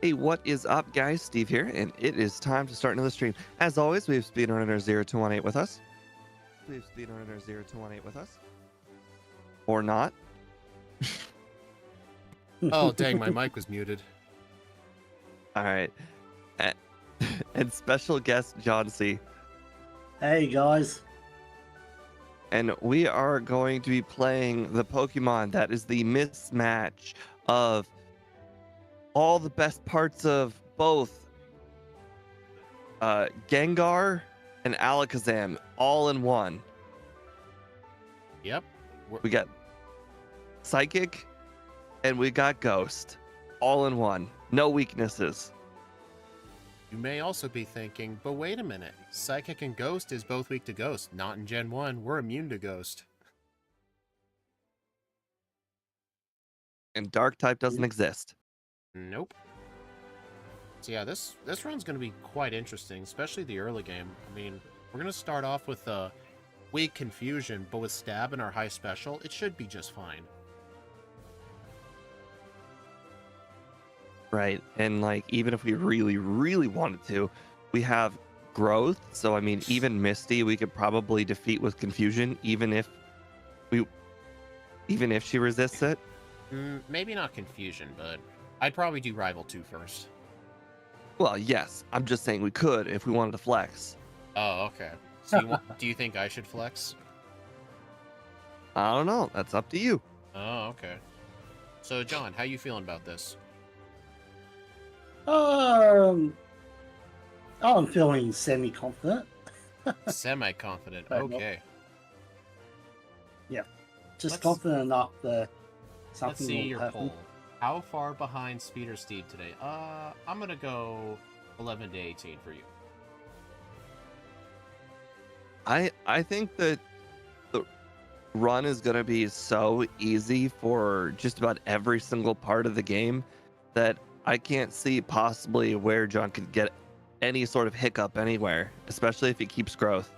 Hey, what is up, guys? Steve here, and it is time to start another stream. As always, we have Speedrunner 0218 with us. We have Speedrunner 0218 with us. Or not. Oh, dang, my mic was muted. All right. And special guest John C. Hey guys. And we are going to be playing the Pokemon that is the mismatch of all the best parts of both Gengar and Alakazam all in one. Yep. We got Psychic and we got Ghost all in one. No weaknesses. You may also be thinking, but wait a minute. Psychic and Ghost is both weak to Ghost. Not in Gen 1. We're immune to Ghost. And Dark type doesn't exist. Nope. So yeah, this run's going to be quite interesting, especially the early game. I mean, we're going to start off with weak Confusion, but with Stab and our high special, it should be just fine. Right. And like, even if we really, really wanted to, we have growth. So I mean, even Misty we could probably defeat with Confusion, even if she resists it. Maybe not Confusion, but I'd probably do Rival 2 first. Well, yes. I'm just saying we could if we wanted to flex. Oh, okay. So do you think I should flex? I don't know. That's up to you. Oh, okay. So, John, how you feeling about this? I'm feeling semi-confident. Semi-confident. Fair Okay. Yeah. Just Let's- confident enough that Let's something see will your happen. poll. How far behind Speed or Steve today? I'm gonna go 11 to 18 for you. I think that the run is going to be so easy for just about every single part of the game that I can't see possibly where John could get any sort of hiccup anywhere, especially if he keeps growth.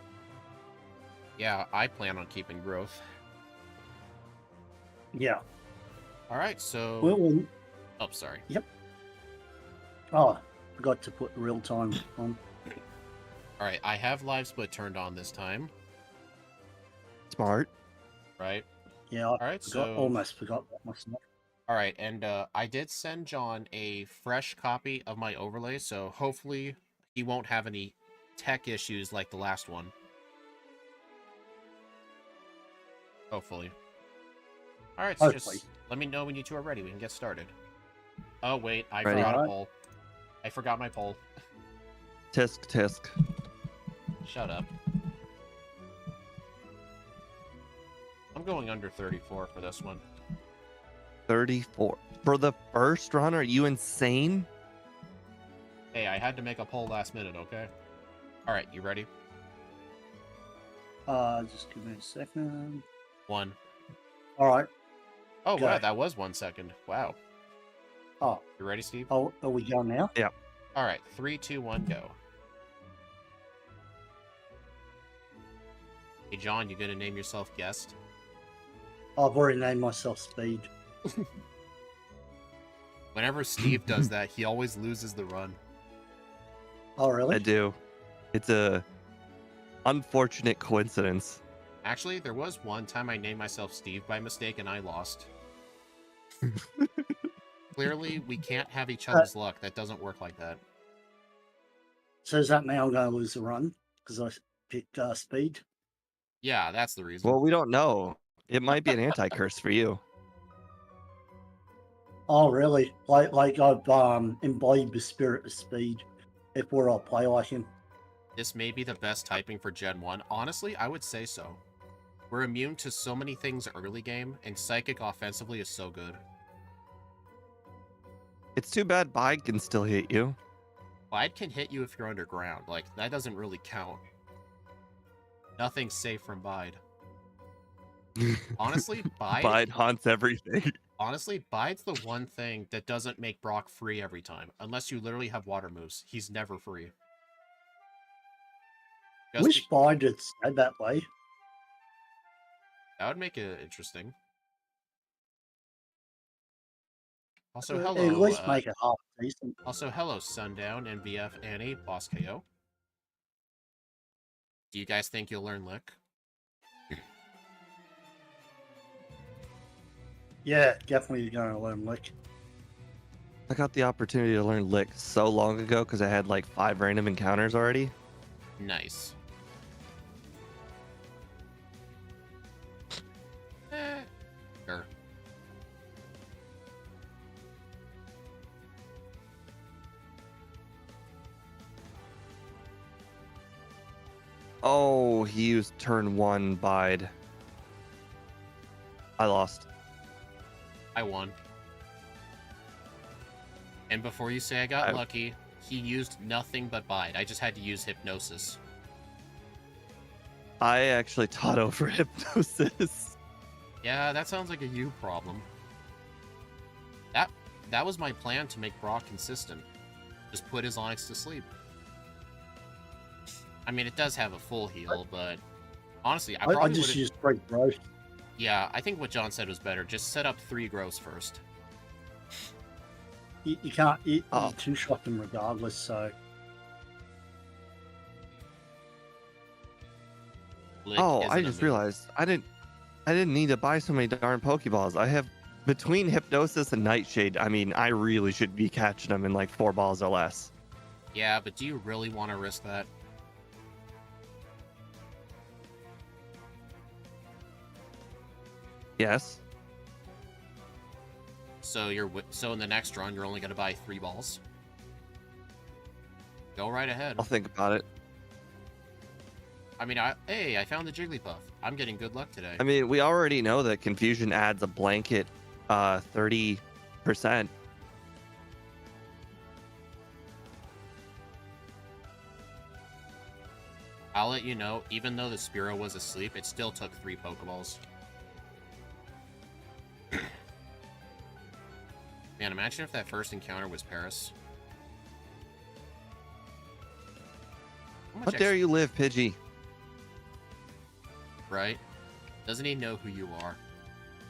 Yeah, I plan on keeping growth. Yeah. All right, so. Well, Oh, sorry. oh, forgot to put real time on. All right, I have live split turned on this time, Smart. right? Yeah, All right, so. almost forgot that myself. All right, and I did send John a fresh copy of my overlay, so hopefully he won't have any tech issues like the last one. Hopefully. All right, so Hopefully. just let me know when you two are ready. We can get started. Oh wait, I Ready. forgot a Alright. poll. I forgot my poll. Tisk tisk. Shut up. I'm going under 34 for this one. 34 for the first run. Are you insane? Hey, I had to make a poll last minute, okay? All right, you ready? Just give me a second. 1. All right. Oh, Go. wow, that was 1 second. Wow. Oh, You ready, Steve? are we going now? All right, 3, 2, 1, go. Hey, John, you gonna name yourself guest? I've already named myself Speed. Whenever Steve does that, he always loses the run. Oh, really? I do. It's a unfortunate coincidence. Actually, there was one time I named myself Steve by mistake and I lost. Clearly, we can't have each other's luck. That doesn't work like that. So does that mean I'm going to lose the run because I picked Speed? Yeah, that's the reason. Well, we don't know. It might be an anti-curse for you. Oh, really? Like I've embodied the spirit of Speed. If we're all play like him. This may be the best typing for Gen 1. Honestly, I would say so. We're immune to so many things early game, and Psychic offensively is so good. It's too bad Bide can still hit you. Bide can hit you if you're underground. Like, that doesn't really count. Nothing's safe from Bide. Honestly, Bide haunts everything. Honestly, Bide's the one thing that doesn't make Brock free every time. Unless you literally have water moves. He's never free. Wish Bide had said that way. That would make it interesting. Also, At hello. least make it half decent. Also, hello, Sundown, NBF, Annie, Boss KO. Do you guys think you'll learn Lick? Yeah, definitely going to learn Lick. I got the opportunity to learn Lick so long ago because I had like 5 random encounters already. Nice. Sure. Oh, he used turn 1 bide. I lost. I won. And before you say I got lucky, he used nothing but bide. I just had to use hypnosis. I actually taught over hypnosis. Yeah, that sounds like a you problem. That was my plan to make Brock consistent. Just put his Onyx to sleep. I mean, it does have a full heal, but honestly, I just used 3 growth. Yeah, I think what John said was better. Just set up 3 grows first. You can't you 2-shot them regardless, so... Lick I isn't a just move. realized I didn't need to buy so many darn pokeballs. I have between hypnosis and nightshade. I mean, I really should be catching them in like 4 balls or less. Yeah, but do you really want to risk that? Yes. So in the next run, you're only going to buy 3 balls? Go right ahead. I'll think about it. I mean, hey, I found the Jigglypuff. I'm getting good luck today. I mean, we already know that confusion adds a blanket 30%. I'll let you know, even though the Spearow was asleep, it still took 3 Pokeballs. Man, imagine if that first encounter was Paris. How dare you live, Pidgey? Right? Doesn't he know who you are?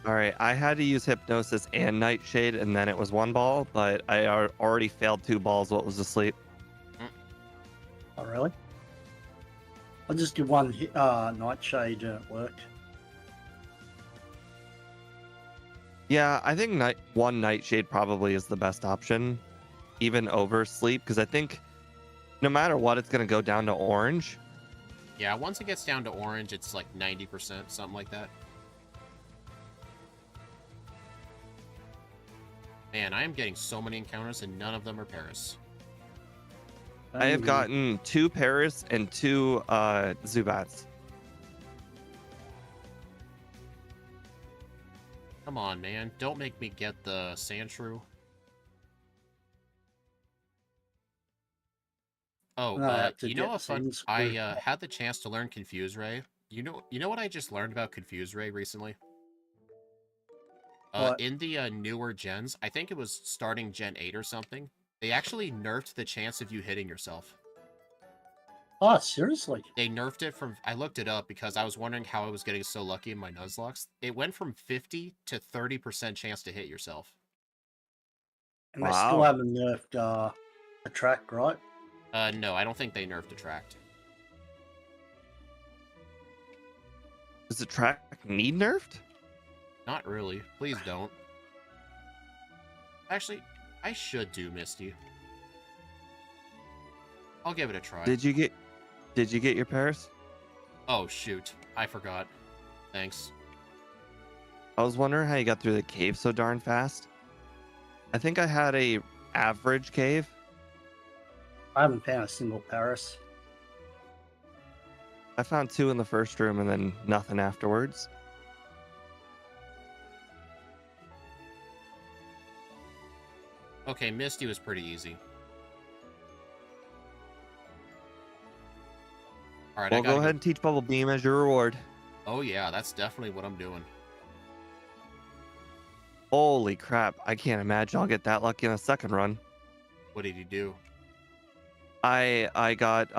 All right, I had to use hypnosis and nightshade, and then it was 1 ball, but I already failed 2 balls while it was asleep. Oh, really? I just did 1 nightshade and it worked. Yeah, I think 1 nightshade probably is the best option, even over sleep, because I think no matter what, it's going to go down to orange. Yeah, once it gets down to orange, it's like 90%, something like that. Man, I am getting so many encounters and none of them are Paris. I have gotten 2 Paris and 2 Zubats. Come on, man. Don't make me get the Sandshrew. Oh, you know what fun? I had the chance to learn Confuse Ray. You know what I just learned about Confuse Ray recently? In the newer gens, I think it was starting Gen 8 or something, they actually nerfed the chance of you hitting yourself. Oh, seriously? They nerfed it from... I looked it up because I was wondering how I was getting so lucky in my Nuzlocke. It went from 50 to 30% chance to hit yourself. And they still haven't nerfed Attract, right? No, I don't think they nerfed Attract. Does Attract need nerfed? Not really. Please don't. Actually, I should do Misty. I'll give it a try. Did you get your Paris? Oh, shoot. I forgot. Thanks. I was wondering how you got through the cave so darn fast. I think I had a average cave. I haven't found a single Paris. I found 2 in the first room and then nothing afterwards. Okay, Misty was pretty easy. All right, well, go ahead and teach Bubble Beam as your reward. Oh yeah, that's definitely what I'm doing. Holy crap, I can't imagine I'll get that lucky in a second run. What did you do? I got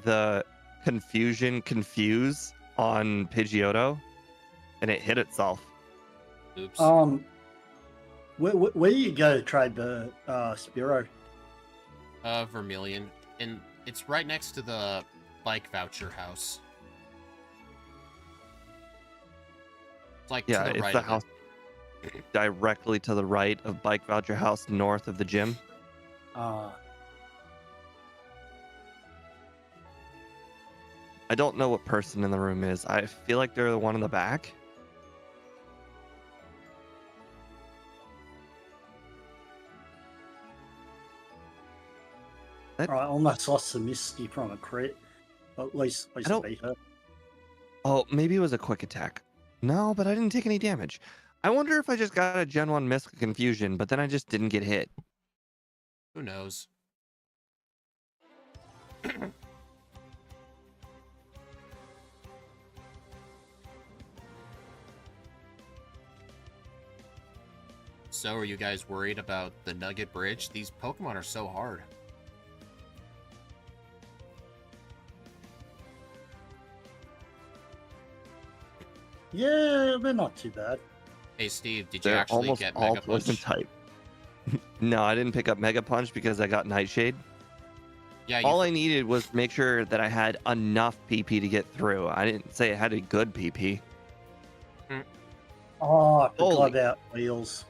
the Confusion Confuse on Pidgeotto, and it hit itself. Oops. Where do you go to trade the Spiro? Vermilion, and it's right next to the bike voucher house. It's like Yeah, to the it's right the of house directly to the right of Bike Voucher House, north of the gym. Uh, I don't know what person in the room is. I feel like they're the one in the back. I almost lost the Misty from a crit. At least I don't- beat her. Oh, maybe it was a quick attack. No, but I didn't take any damage. I wonder if I just got a Gen 1 Mist Confusion, but then I just didn't get hit. Who knows? So, are you guys worried about the Nugget Bridge? These Pokemon are so hard. Yeah, they're not too bad. Hey, Steve, did you They're actually almost get all Mega poison Punch? type. No, I didn't pick up Mega Punch because I got Nightshade. Yeah, All I needed was make sure that I had enough PP to get through. I didn't say I had a good PP. Oh, I forgot Holy- about wheels.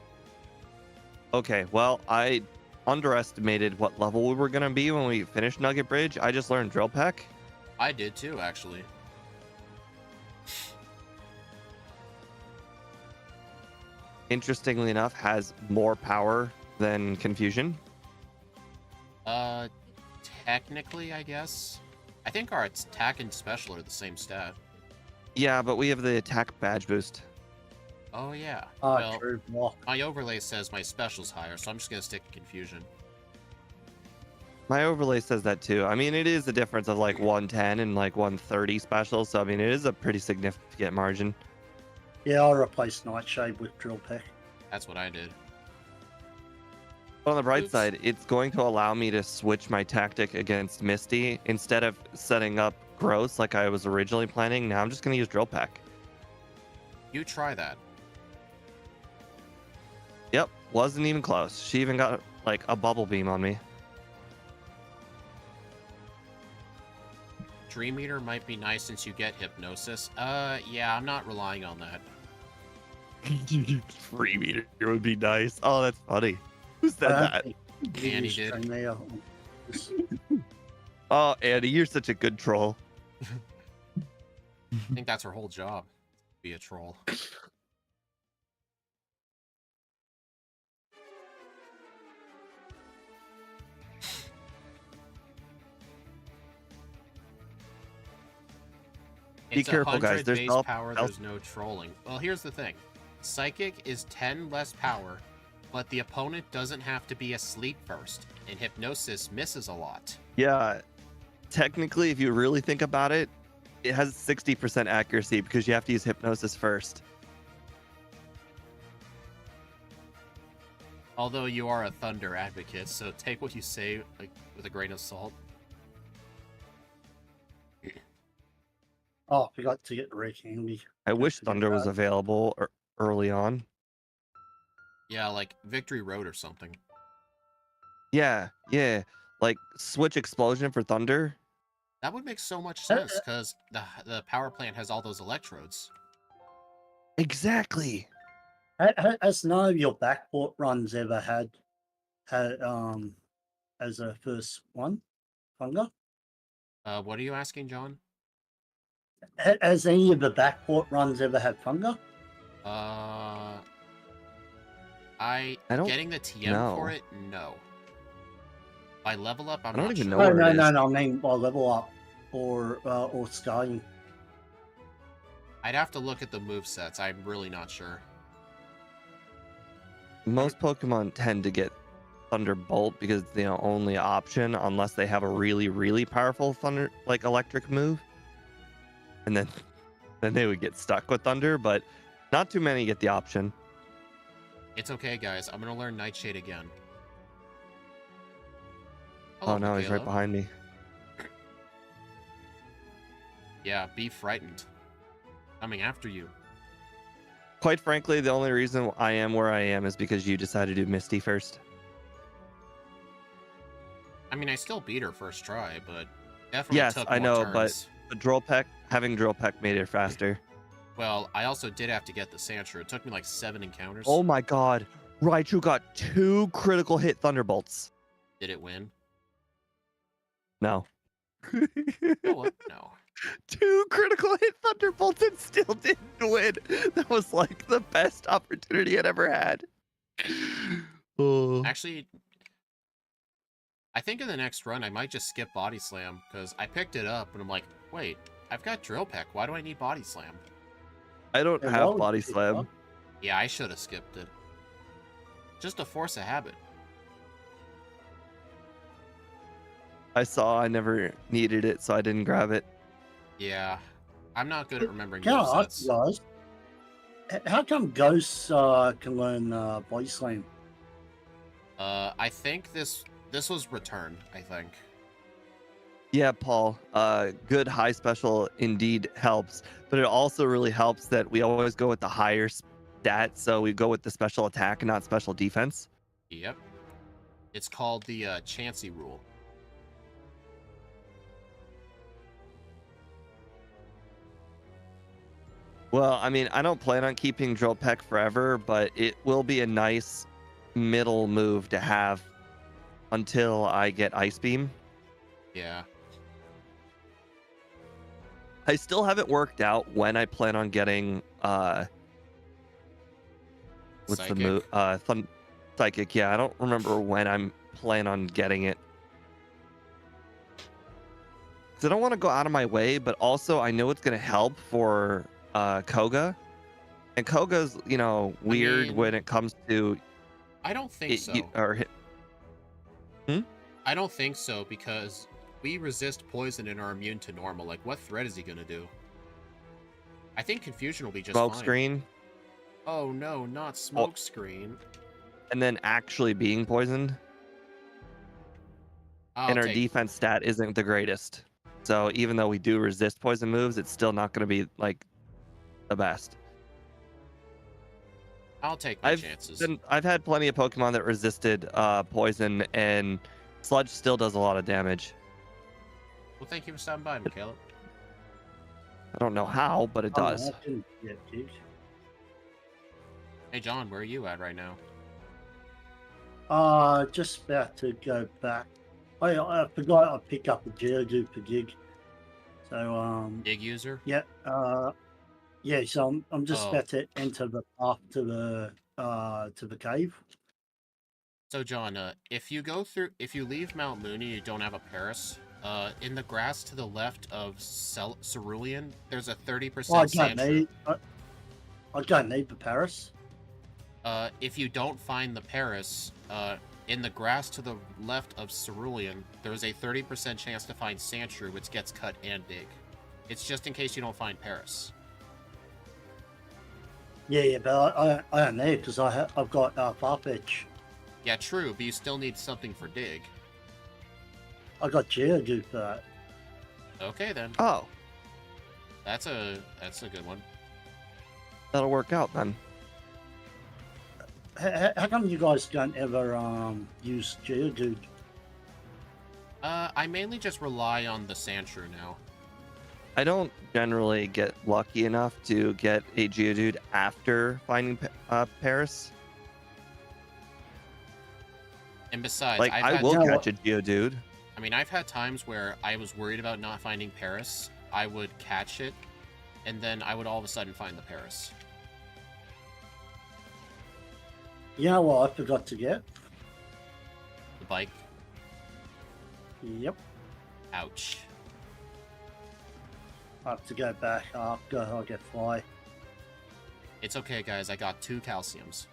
Okay, well, I underestimated what level we were going to be when we finished Nugget Bridge. I just learned Drill Peck. I did too, actually. Interestingly enough, has more power than Confusion. Technically, I guess. I think our attack and special are the same stat. Yeah, but we have the attack badge boost. Oh, yeah. Ah, Well, true. Block. my overlay says my special's higher, so I'm just gonna stick to Confusion. My overlay says that too. I mean, it is a difference of like 110 and like 130 special. So, I mean, it is a pretty significant margin. Yeah, I'll replace Nightshade with Drill Peck. That's what I did. But on the bright Oops. side, it's going to allow me to switch my tactic against Misty instead of setting up Gross like I was originally planning. Now I'm just going to use Drill Peck. You try that. Yep, wasn't even close. She even got like a bubble beam on me. Dream Eater might be nice since you get Hypnosis. Yeah, I'm not relying on that. Free meter would be nice. Oh, that's funny. Who said that? Annie did. Oh, Andy, you're such a good troll. I think that's her whole job. Be a troll. Be It's careful, guys. 100 There's base help- power, help. there's no trolling. Well, here's the thing. Psychic is 10 less power, but the opponent doesn't have to be asleep first, and Hypnosis misses a lot. Yeah, technically, if you really think about it, it has 60% accuracy because you have to use Hypnosis first. Although you are a Thunder advocate, so take what you say like with a grain of salt. Oh, I forgot to get the rare candy. I wish forget Thunder was that. available early on. Yeah, like Victory Road or something. Yeah, like switch Explosion for Thunder. That would make so much sense, because the power plant has all those electrodes. Exactly. Has none of your backport runs ever had as a first one, Funga? What are you asking, John? Has any of the backport runs ever had Funga? I don't Getting the TM know. for it, no. By level up, I'm I don't not even sure. know where it No. is. I mean by level up or starting. I'd have to look at the movesets. I'm really not sure. Most Pokemon tend to get Thunderbolt because it's the only option unless they have a really, really powerful Thunder, like electric move. And then they would get stuck with Thunder, but not too many get the option. It's okay, guys. I'm gonna learn Nightshade again. Oh Hello, no, he's right Michaela. behind me. Yeah, be frightened. Coming after you. Quite frankly, the only reason I am where I am is because you decided to do Misty first. I mean, I still beat her first try, but definitely Yes, took I more know, turns. but having drill peck made it faster. Well, I also did have to get the Sandshrew. It took me like 7 encounters. Oh my god. Raichu got 2 critical hit Thunderbolts. Did it win? No. Oh, what? No. 2 critical hit Thunderbolts and still didn't win. That was like the best opportunity I'd ever had. Oh. Actually, I think in the next run, I might just skip Body Slam, because I picked it up, and I'm like, wait, I've got Drill Peck. Why do I need Body Slam? I don't Yeah, why have would Body you pick Slam. up? Yeah, I should have skipped it. Just to force a habit. I saw I never needed it, so I didn't grab it. Yeah. I'm not good at remembering Can I ask movesets. you guys, how come ghosts can learn Body Slam? I think this was returned, I think. Yeah, Paul, good high special indeed helps, but it also really helps that we always go with the higher stat, so we go with the special attack and not special defense. Yep. It's called the Chansey rule. Well, I mean, I don't plan on keeping Drill Peck forever, but it will be a nice middle move to have until I get Ice Beam. Yeah. I still haven't worked out when I plan on getting what's Psychic? the move? Psychic. Yeah, I don't remember when I'm plan on getting it. Cuz I don't want to go out of my way, but also I know it's going to help for Koga. And Koga's, weird mean, when it comes to I don't think so. I don't think so, because we resist poison and are immune to normal. Like, what threat is he gonna do? I think Confusion will be just smoke fine. screen Oh no, not smoke screen. and then actually being poisoned. And our defense stat isn't the greatest. So even though we do resist poison moves, it's still not going to be like the best. I'll take my chances. I've had plenty of Pokemon that resisted poison, and Sludge still does a lot of damage. Well, thank you for stopping by, Caleb. I don't know how, but it does. I didn't get kicked. Hey John, where are you at right now? Just about to go back. I forgot I picked up a Geodude per gig. So Big user? yeah, yeah. So I'm just Oh. about to enter the path to the cave. So John, if you leave Mount Mooney, you don't have a Paris. In the grass to the left of Cerulean, there's a 30% Well, Sandshrew. I don't need the Paris. If you don't find the Paris, in the grass to the left of Cerulean, there's a 30% chance to find Sandshrew, which gets cut and dig. It's just in case you don't find Paris. Yeah, but I don't need because I've got Farfetch. Yeah, true, but you still need something for dig. I got Geodude for that. Okay then, Oh, that's a good one. that'll work out then. How come you guys don't ever use Geodude? I mainly just rely on the Sandshrew now. I don't generally get lucky enough to get a Geodude after finding Paris. And besides, Like, I will catch a Geodude. I mean, I've had times where I was worried about not finding Paris. I would catch it, and then I would all of a sudden find the Paris. You know what I forgot to get? The bike. Yep. Ouch. I have to go back after I get Fly. It's okay, guys. I got 2 calciums.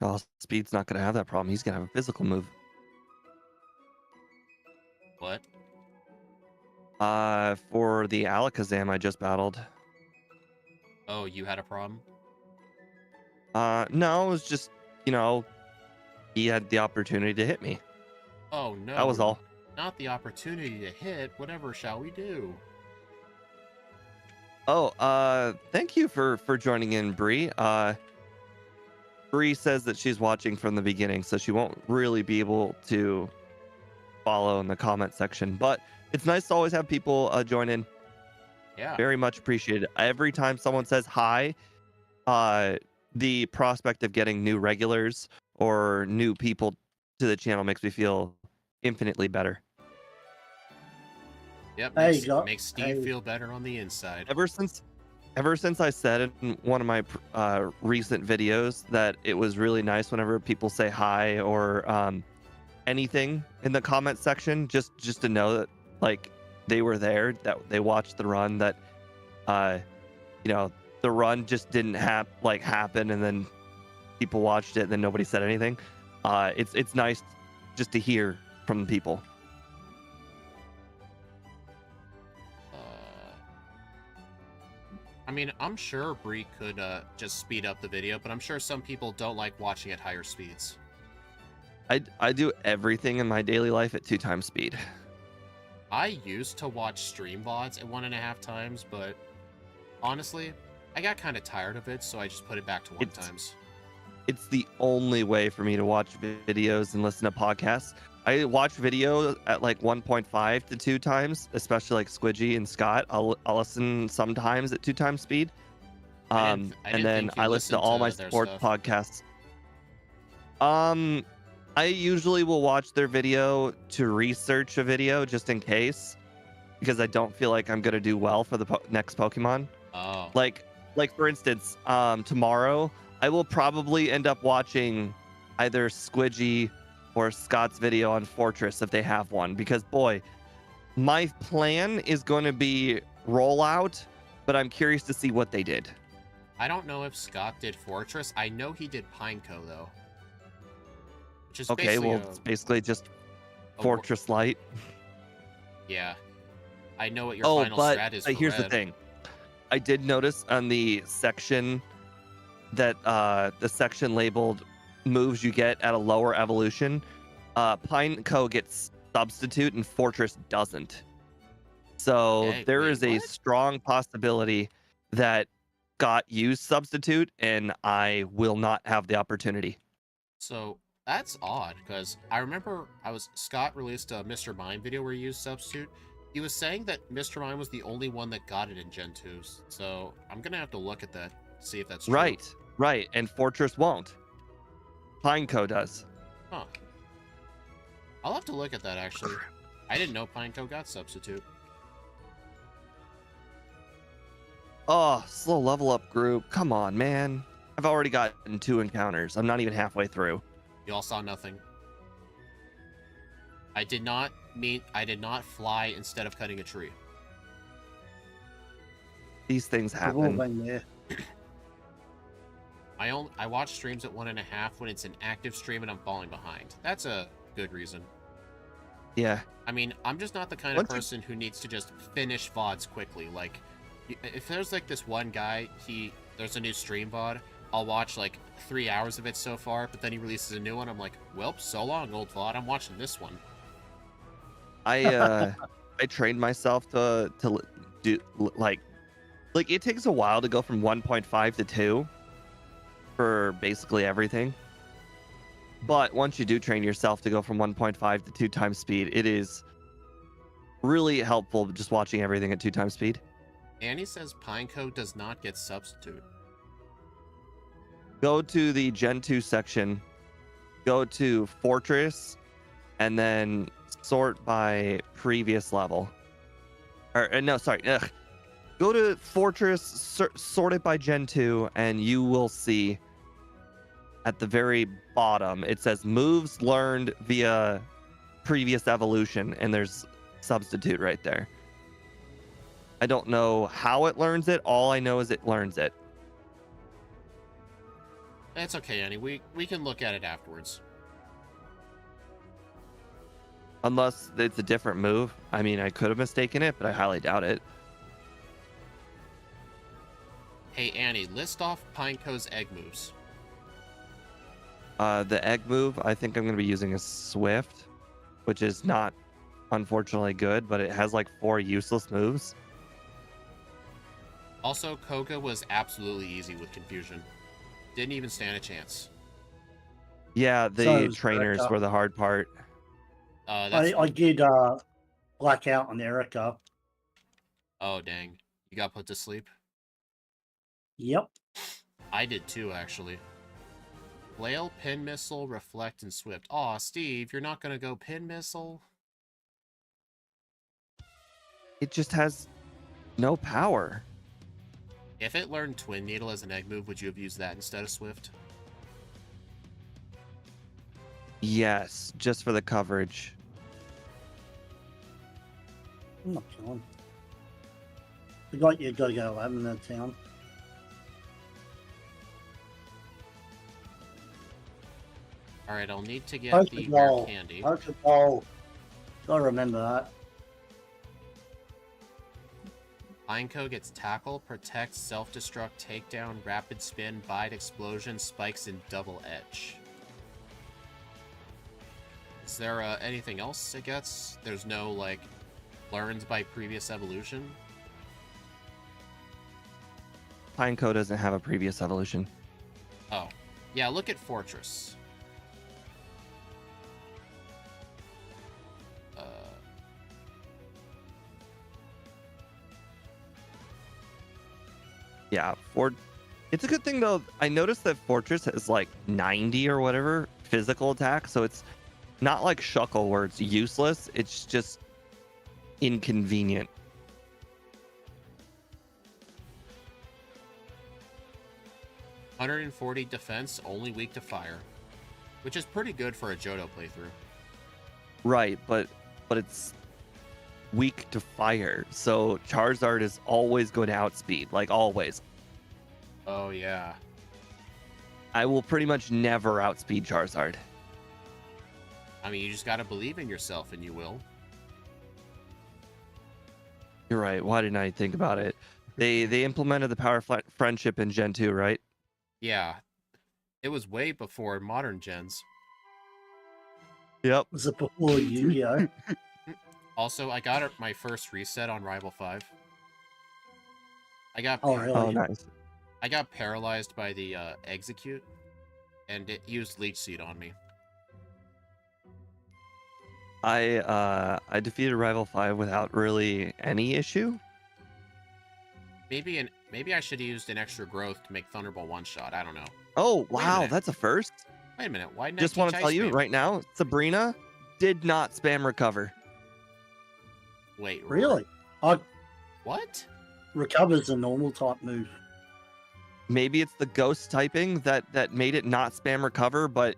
Oh, Speed's not going to have that problem. He's going to have a physical move. What? For the Alakazam I just battled. Oh, you had a problem? No, it was just, he had the opportunity to hit me. Oh, no. That was all. Not the opportunity to hit. Whatever shall we do? Oh, thank you for joining in, Bree. Bree says that she's watching from the beginning, so she won't really be able to follow in the comment section. But it's nice to always have people join in. Yeah. Very much appreciated. Every time someone says hi, uh, the prospect of getting new regulars or new people to the channel makes me feel infinitely better. Yep. Hey, Makes Steve feel better on the inside. Ever since I said in one of my recent videos that it was really nice whenever people say hi or anything in the comment section, just to know that like they were there, that they watched the run, that the run just didn't happen and then people watched it and then nobody said anything. It's nice just to hear from people. I mean, I'm sure Bree could just speed up the video, but I'm sure some people don't like watching at higher speeds. I do everything in my daily life at 2 times speed. I used to watch stream VODs at 1.5 times, but honestly, I got kind of tired of it, so I just put it back to 1 times. It's the only way for me to watch videos and listen to podcasts. I watch video at like 1.5 to 2 times, especially like Squidgy and Scott. I'll listen sometimes at 2 times speed. And then I listen to all my sports podcasts. I usually will watch their video to research a video just in case, because I don't feel like I'm gonna do well for the next Pokemon. Oh. Like for instance, tomorrow I will probably end up watching either Squidgy or Scott's video on Fortress if they have one, because boy, my plan is going to be rollout, but I'm curious to see what they did. I don't know if Scott did Fortress. I know he did Pineco though. Which is okay, well, it's basically just Fortress Light. Yeah. I know what your final strat is for here's red. the thing. I did notice on the section that the section labeled moves you get at a lower evolution, Pineco gets Substitute and Fortress doesn't. So there is a strong possibility that Scott used Substitute and I will not have the opportunity. So that's odd, because I remember Scott released a Mr. Mime video where he used Substitute. He was saying that Mr. Mime was the only one that got it in Gen 2s. So I'm going to have to look at that, see if that's true. Right. And Fortress won't. Pineco does. Huh. I'll have to look at that, actually. I didn't know Pineco got Substitute. Oh, slow level up group. Come on, man. I've already gotten 2 encounters. I'm not even halfway through. You all saw nothing. I did not fly instead of cutting a tree. These things happen. I watch streams at 1.5 when it's an active stream and I'm falling behind. That's a good reason. Yeah. I mean, I'm just not the kind of person who needs to just finish VODs quickly. Like, if there's like this one guy, there's a new stream VOD, I'll watch like 3 hours of it so far, but then he releases a new one. I'm like, well, so long, old VOD. I'm watching this one. I trained myself to do like it takes a while to go from 1.5 to 2 for basically everything. But once you do train yourself to go from 1.5 to 2 times speed, it is really helpful just watching everything at 2 times speed. Annie says Pineco does not get Substitute. Go to the Gen 2 section, go to Fortress, and then sort by previous level. Go to Fortress, sort it by Gen 2, and you will see at the very bottom, it says moves learned via previous evolution, and there's Substitute right there. I don't know how it learns it. All I know is it learns it. It's okay, Annie. We can look at it afterwards. Unless it's a different move. I mean, I could have mistaken it, but I highly doubt it. Hey, Annie, list off Pineco's egg moves. The egg move, I think I'm going to be using a Swift, which is not, unfortunately, good, but it has like 4 useless moves. Also, Koga was absolutely easy with confusion. Didn't even stand a chance. Yeah, So the it was trainers Erica. were the hard part. That's I did Blackout on Erica. Oh, dang. You got put to sleep? Yep. I did too, actually. Flail, Pin Missile, Reflect, and Swift. Aw, Steve, you're not gonna go Pin Missile? It just has no power. If it learned Twin Needle as an egg move, would you have used that instead of Swift? Yes, just for the coverage. I'm not killing. Forgot you gotta go 11 in town. Alright, I'll need to get the rare Pokeball. candy. Pokeball. Gotta remember that. Pineco gets Tackle, Protect, Self-Destruct, Takedown, Rapid Spin, Bite, Explosion, Spikes, and Double Edge. Is there anything else it gets? There's no, like, learned by previous evolution? Pineco doesn't have a previous evolution. Oh. Yeah, look at Fortress. Yeah, it's a good thing though. I noticed that Fortress has like 90 or whatever physical attack, so it's not like Shuckle where it's useless. It's just inconvenient. $140 defense, only weak to fire, which is pretty good for a Johto playthrough. Right, but it's weak to fire, so Charizard is always going to outspeed, like always. Oh yeah. I will pretty much never outspeed Charizard. I mean, you just gotta believe in yourself, and you will. You're right. Why didn't I think about it? They implemented the power friendship in Gen 2, right? Yeah. It was way before modern gens. Yep. Was it before Yu-Gi-Oh? Also, I got my first reset on Rival 5. Oh, really? Oh, nice. I got paralyzed by the Execute, and it used Leech Seed on me. I defeated Rival 5 without really any issue. Maybe I should have used an extra growth to make Thunderbolt one shot. I don't know. Oh, Wait a wow, minute. that's a first. Wait a minute. Why didn't Just I want teach to tell Ice you Beam? right now, Sabrina did not spam recover. Wait, Really? what? Recover's a normal type move. Maybe it's the ghost typing that made it not spam recover, but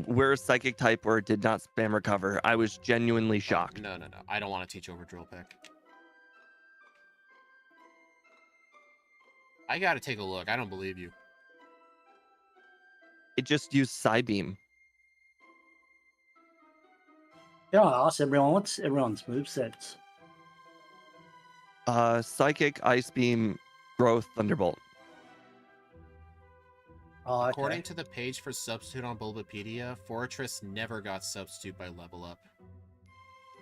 we're a psychic type where it did not spam recover. I was genuinely shocked. No. I don't want to teach over Drill Peck. I gotta take a look. I don't believe you. It just used Psybeam. Yeah, I asked everyone, what's everyone's movesets? Psychic, Ice Beam, Growth, Thunderbolt. Oh, okay. According to the page for Substitute on Bulbapedia, Fortress never got Substitute by Level Up.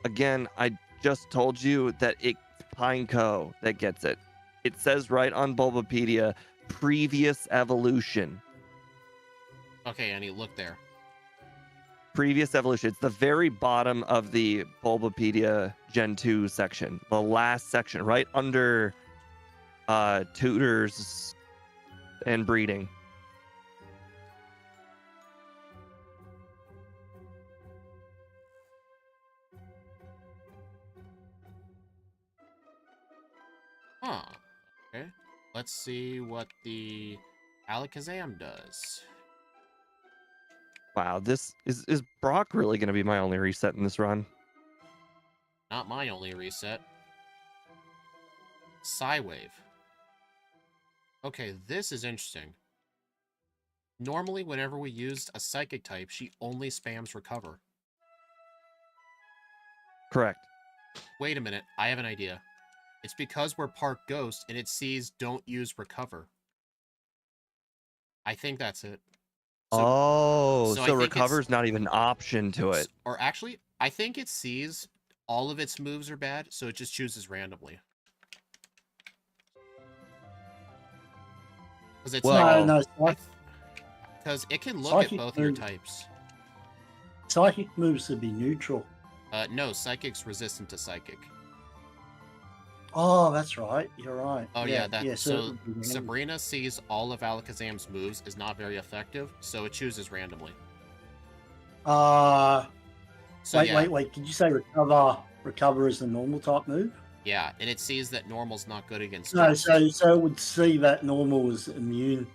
Again, I just told you that it's Pineco that gets it. It says right on Bulbapedia, previous evolution. Okay, Annie, look there. Previous evolution. It's the very bottom of the Bulbapedia Gen 2 section. The last section, right under tutors and breeding. Huh. Okay. Let's see what the Alakazam does. Wow, this is Brock really going to be my only reset in this run? Not my only reset. Psywave. Okay, this is interesting. Normally, whenever we used a Psychic type, she only spams Recover. Correct. Wait a minute, I have an idea. It's because we're Park Ghost, and it sees don't use Recover. I think that's it. So I think Recover's not even an option to it. Or actually, I think it sees all of its moves are bad, so it just chooses randomly. Because it's Well, like no, because it can look at Psychic both your move. types. Psychic moves would be neutral. No, Psychic's resistant to Psychic. Oh, that's right. You're right. Oh yeah, that it so would be random. Sabrina sees all of Alakazam's moves is not very effective, so it chooses randomly. So yeah, Wait. Did you say recover? Recover is the normal type move? yeah, and it sees that normal's not good against No, ghosts. so it would see that normal is immune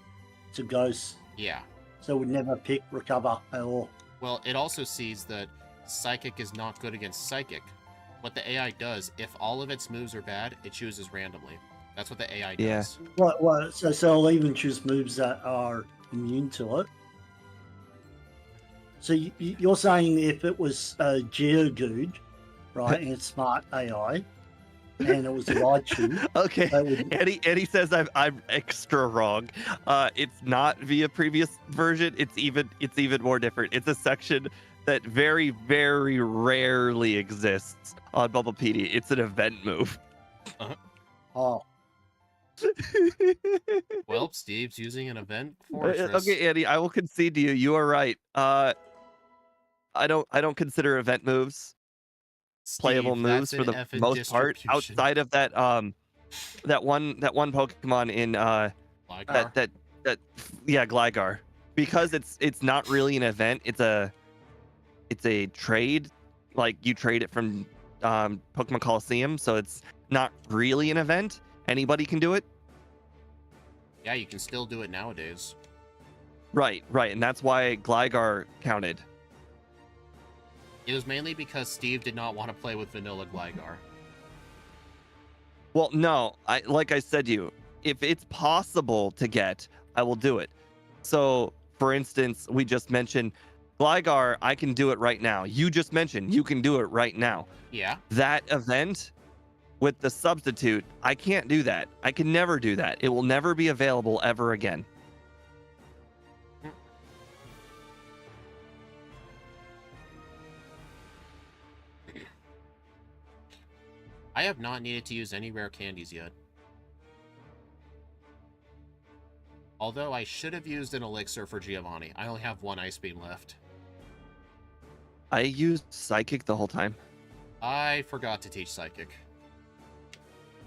to ghosts. Yeah. So it would never pick recover at all. Well, it also sees that Psychic is not good against Psychic. What the AI does, if all of its moves are bad, it chooses randomly. That's what the AI Yeah. does. What? So it'll even choose moves that are immune to it. So you're saying if it was Geodude, right, and it's smart AI, and it was Raichu, Okay, that would... Eddie says I'm extra wrong. It's not via previous version. It's even more different. It's a section that very, very rarely exists on Bubblepedia. It's an event move. Oh, Well, Steve's using an event fortress. Okay, Eddie, I will concede to you. You are right. I don't consider event moves playable Steve, moves that's for an the effing most part, distribution. outside of that that one Pokemon in Gligar? that yeah, Gligar, because it's not really an event. It's a trade, like you trade it from Pokemon Coliseum, so it's not really an event. Anybody can do it. Yeah, you can still do it nowadays. Right, and that's why Gligar counted. It was mainly because Steve did not want to play with vanilla Gligar. Well, no, like I said to you, if it's possible to get, I will do it. So, for instance, we just mentioned Gligar, I can do it right now. You just mentioned you can do it right now. Yeah. That event with the substitute, I can't do that. I can never do that. It will never be available ever again. I have not needed to use any rare candies yet. Although I should have used an elixir for Giovanni. I only have one Ice Beam left. I used Psychic the whole time. I forgot to teach Psychic.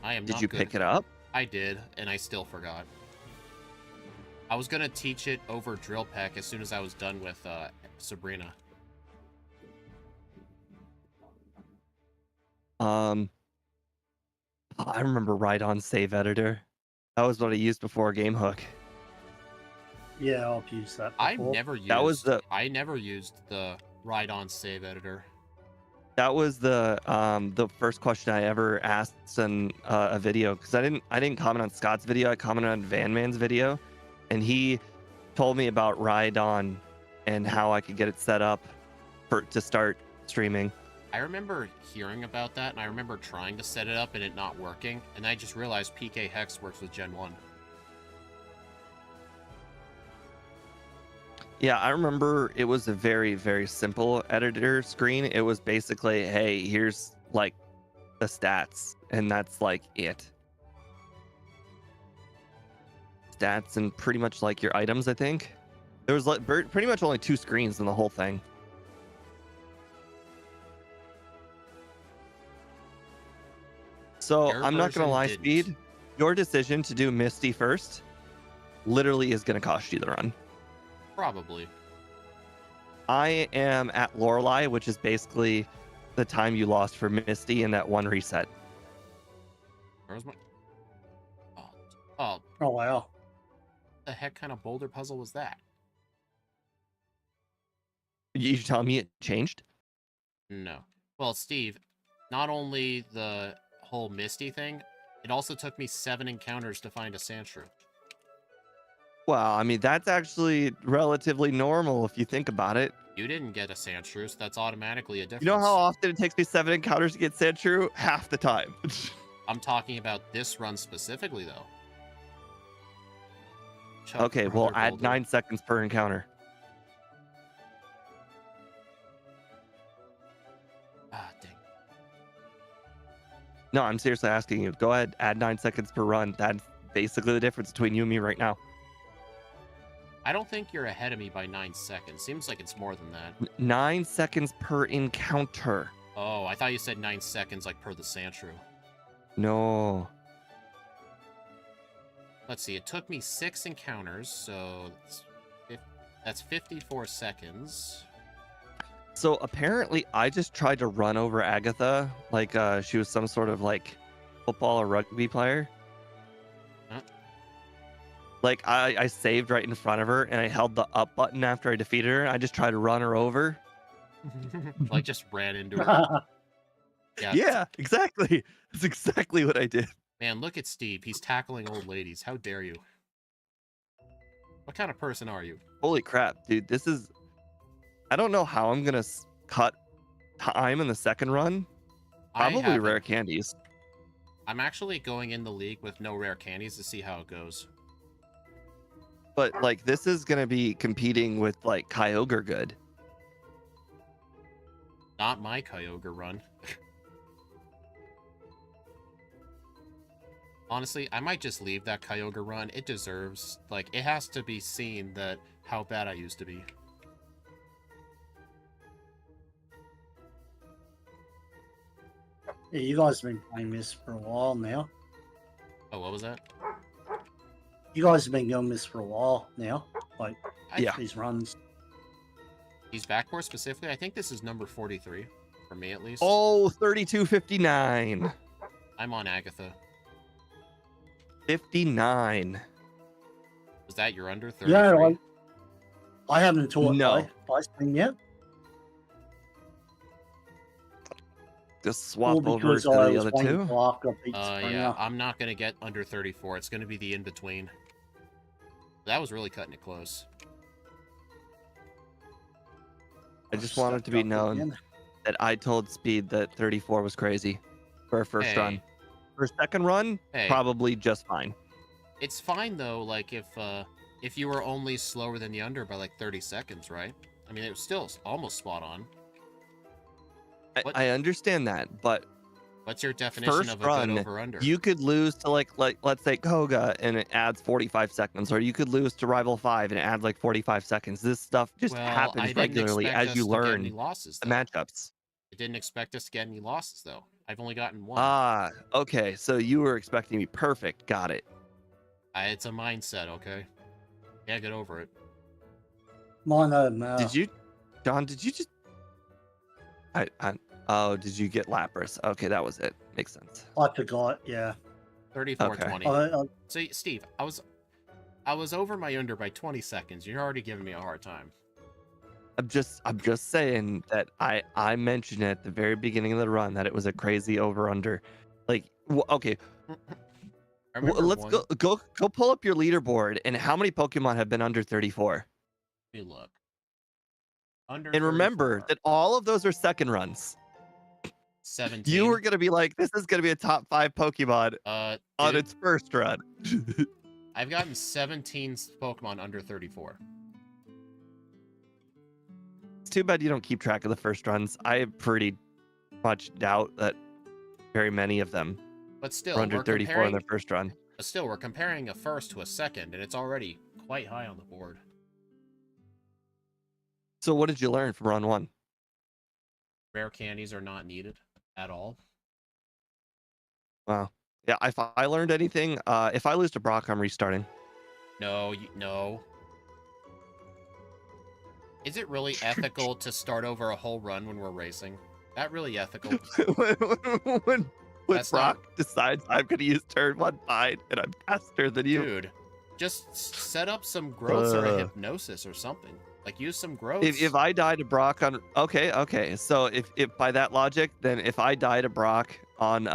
I am Did not you good. pick it up? I did, and I still forgot. I was gonna teach it over Drill Peck as soon as I was done with Sabrina. I remember Ride-On Save Editor. That was what I used before Game Hook. yeah, I've used that before. I never used the Ride-On Save Editor. That was the first question I ever asked in a video, because I didn't comment on Scott's video. I commented on Van Man's video, and he told me about Ride-On and how I could get it set up to start streaming. I remember hearing about that, and I remember trying to set it up and it not working, and I just realized PK Hex works with Gen 1. Yeah, I remember it was a very, very simple editor screen. It was basically, hey, here's like the stats, and that's like it. Stats and pretty much like your items, I think. There was like pretty much only 2 screens in the whole thing. So Your I'm not gonna version lie, didn't. Speed. Your decision to do Misty first literally is gonna cost you the run. Probably. I am at Lorelei, which is basically the time you lost for Misty in that one reset. Where's my... Oh, Oh, wow. the heck kind of boulder puzzle was that? You telling me it changed? No. Well, Steve, not only the whole Misty thing, it also took me 7 encounters to find a Sandshrew. Well, I mean, that's actually relatively normal if you think about it. You didn't get a Sandshrew, so that's automatically a difference. You know how often it takes me 7 encounters to get Sandshrew? Half the time. I'm talking about this run specifically, though. Okay, well, Brother add Boulder. 9 seconds per encounter. Ah, dang. No, I'm seriously asking you. Go ahead, add 9 seconds per run. That's basically the difference between you and me right now. I don't think you're ahead of me by 9 seconds. Seems like it's more than that. 9 seconds per encounter. Oh, I thought you said 9 seconds like per the Sandshrew. No. Let's see, it took me 6 encounters, so that's 54 seconds. So apparently I just tried to run over Agatha like she was some sort of like football or rugby player. Huh? Like I saved right in front of her and I held the up button after I defeated her. I just tried to run her over. Like, just ran into her. Yeah, exactly. That's exactly what I did. Man, look at Steve. He's tackling old ladies. How dare you? What kind of person are you? Holy crap, dude. This is... I don't know how I'm going to cut time in the second run. Probably rare candies. I'm actually going in the league with no rare candies to see how it goes. But, like, this is going to be competing with, like, Kyogre good. Not my Kyogre run. Honestly, I might just leave that Kyogre run. It deserves, like, it has to be seen that how bad I used to be. Yeah, you guys have been playing this for a while now. Oh, what was that? You guys have been doing this for a while now. Like, Yeah. these runs. He's Backport specifically. I think this is number 43, for me at least. Oh, 3259. I'm on Agatha. 59. Was that your under 33? Yeah, I haven't taught No. Ice Cream yet. Just swap All over to because I the was other playing two. Block of each Yeah, Springer. I'm not going to get under 34. It's going to be the in-between. That was really cutting it close. I just wanted to be known that I told Speed that 34 was crazy for a first run. For a second run, probably just fine. It's fine though, like if you were only slower than the under by like 30 seconds, right? I mean, it was still almost spot on. I understand that, but what's your definition of a good over-under? You could lose to like let's say Koga and it adds 45 seconds, or you could lose to Rival 5 and it adds like 45 seconds. This stuff just happens regularly as you learn the matchups. I didn't expect us to get any losses though. I've only gotten one. Ah, okay. So you were expecting me perfect. Got it. It's a mindset, okay? Yeah, get over it. Did you, John? Did you just? Oh, did you get Lapras? Okay, that was it. Makes sense. I forgot. Yeah. 34-20. Okay. So, Steve, I was over my under by 20 seconds. You're already giving me a hard time. I'm just saying that I mentioned at the very beginning of the run that it was a crazy over under. Like, okay. Let's go pull up your leaderboard and how many Pokemon have been under 34? Let me look. Under and remember 34. that all of those are second runs. 17. You were gonna be like, this is gonna be a top 5 Pokemon on its first run. I've gotten 17 Pokemon under 34. It's too bad you don't keep track of the first runs. I pretty much doubt that very many of them but still, were under 34 in their first run. But still, we're comparing a first to a second, and it's already quite high on the board. So what did you learn from run 1? Rare candies are not needed at all. Wow. Yeah, if I learned anything, if I lose to Brock, I'm restarting. No, no. Is it really ethical to start over a whole run when we're racing? That really ethical? when Brock decides I'm going to use turn 1 fine and I'm faster than you. Dude, just set up some growths or a hypnosis or something. Like, use some growths. If I die to Brock on... Okay. So if by that logic, then if I die to Brock on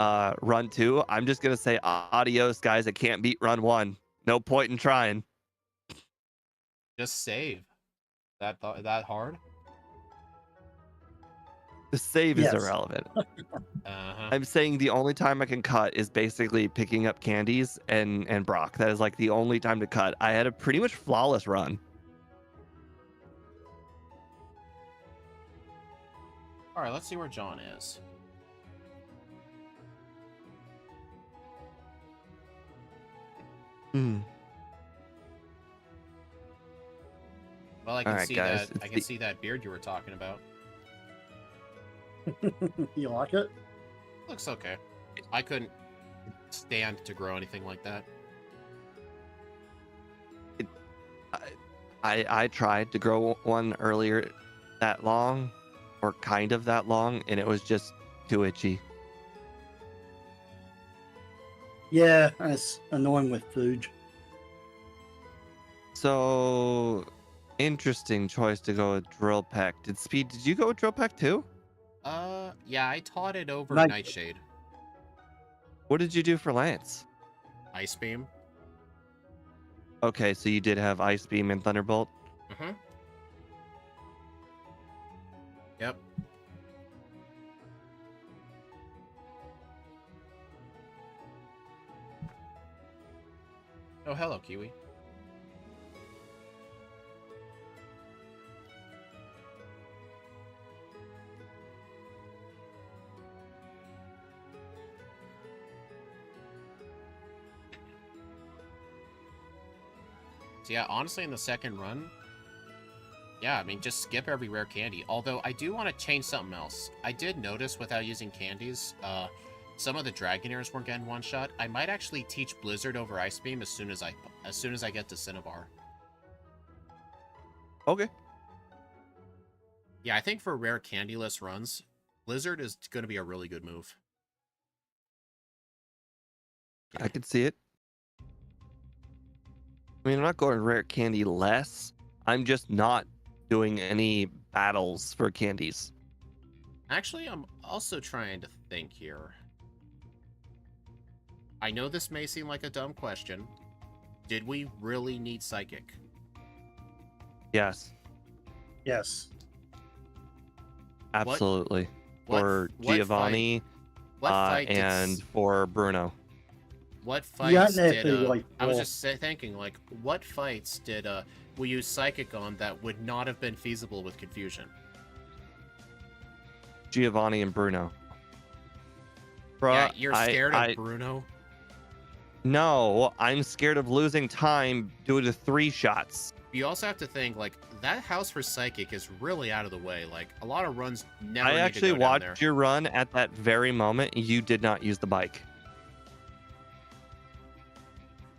run 2, I'm just going to say, adios, guys. I can't beat run 1. No point in trying. Just save. That hard? The save is irrelevant. I'm saying the only time I can cut is basically picking up candies and Brock. That is like the only time to cut. I had a pretty much flawless run. All right, let's see where John is. Well, I All can right, see guys. that. I can see that beard you were talking about. You like it? Looks okay. I couldn't stand to grow anything like that. I tried to grow one earlier that long, or kind of that long, and it was just too itchy. Yeah, and it's annoying with food. So interesting choice to go with Drill Peck. Did you go with Drill Peck too? Yeah, I taught it over Night- Nightshade. What did you do for Lance? Ice Beam. Okay, so you did have Ice Beam and Thunderbolt. Mm-hmm. Yep. Oh, hello, Kiwi. So yeah, honestly, in the second run, yeah, I mean, just skip every rare candy. Although, I do want to change something else. I did notice, without using candies, some of the Dragonairs weren't getting one-shot. I might actually teach Blizzard over Ice Beam as soon as I get to Cinnabar. Okay. Yeah, I think for rare candyless runs, Blizzard is going to be a really good move. I can see it. I mean, I'm not going rare candy less. I'm just not doing any battles for candies. Actually, I'm also trying to think here. I know this may seem like a dumb question. Did we really need Psychic? Yes, Yes. absolutely. What- For what Giovanni What fight did and for Bruno. What You fights hadn't had did to, like, I was roll. just thinking, like, what fights did we use Psychic on that would not have been feasible with Confusion? Giovanni and Bruno. Bruh, Yeah, you're scared of Bruno? No, I'm scared of losing time due to 3 shots. You also have to think, like, that house for Psychic is really out of the way. Like, a lot of runs never I need actually to go down there. watched your run at that very moment. You did not use the bike.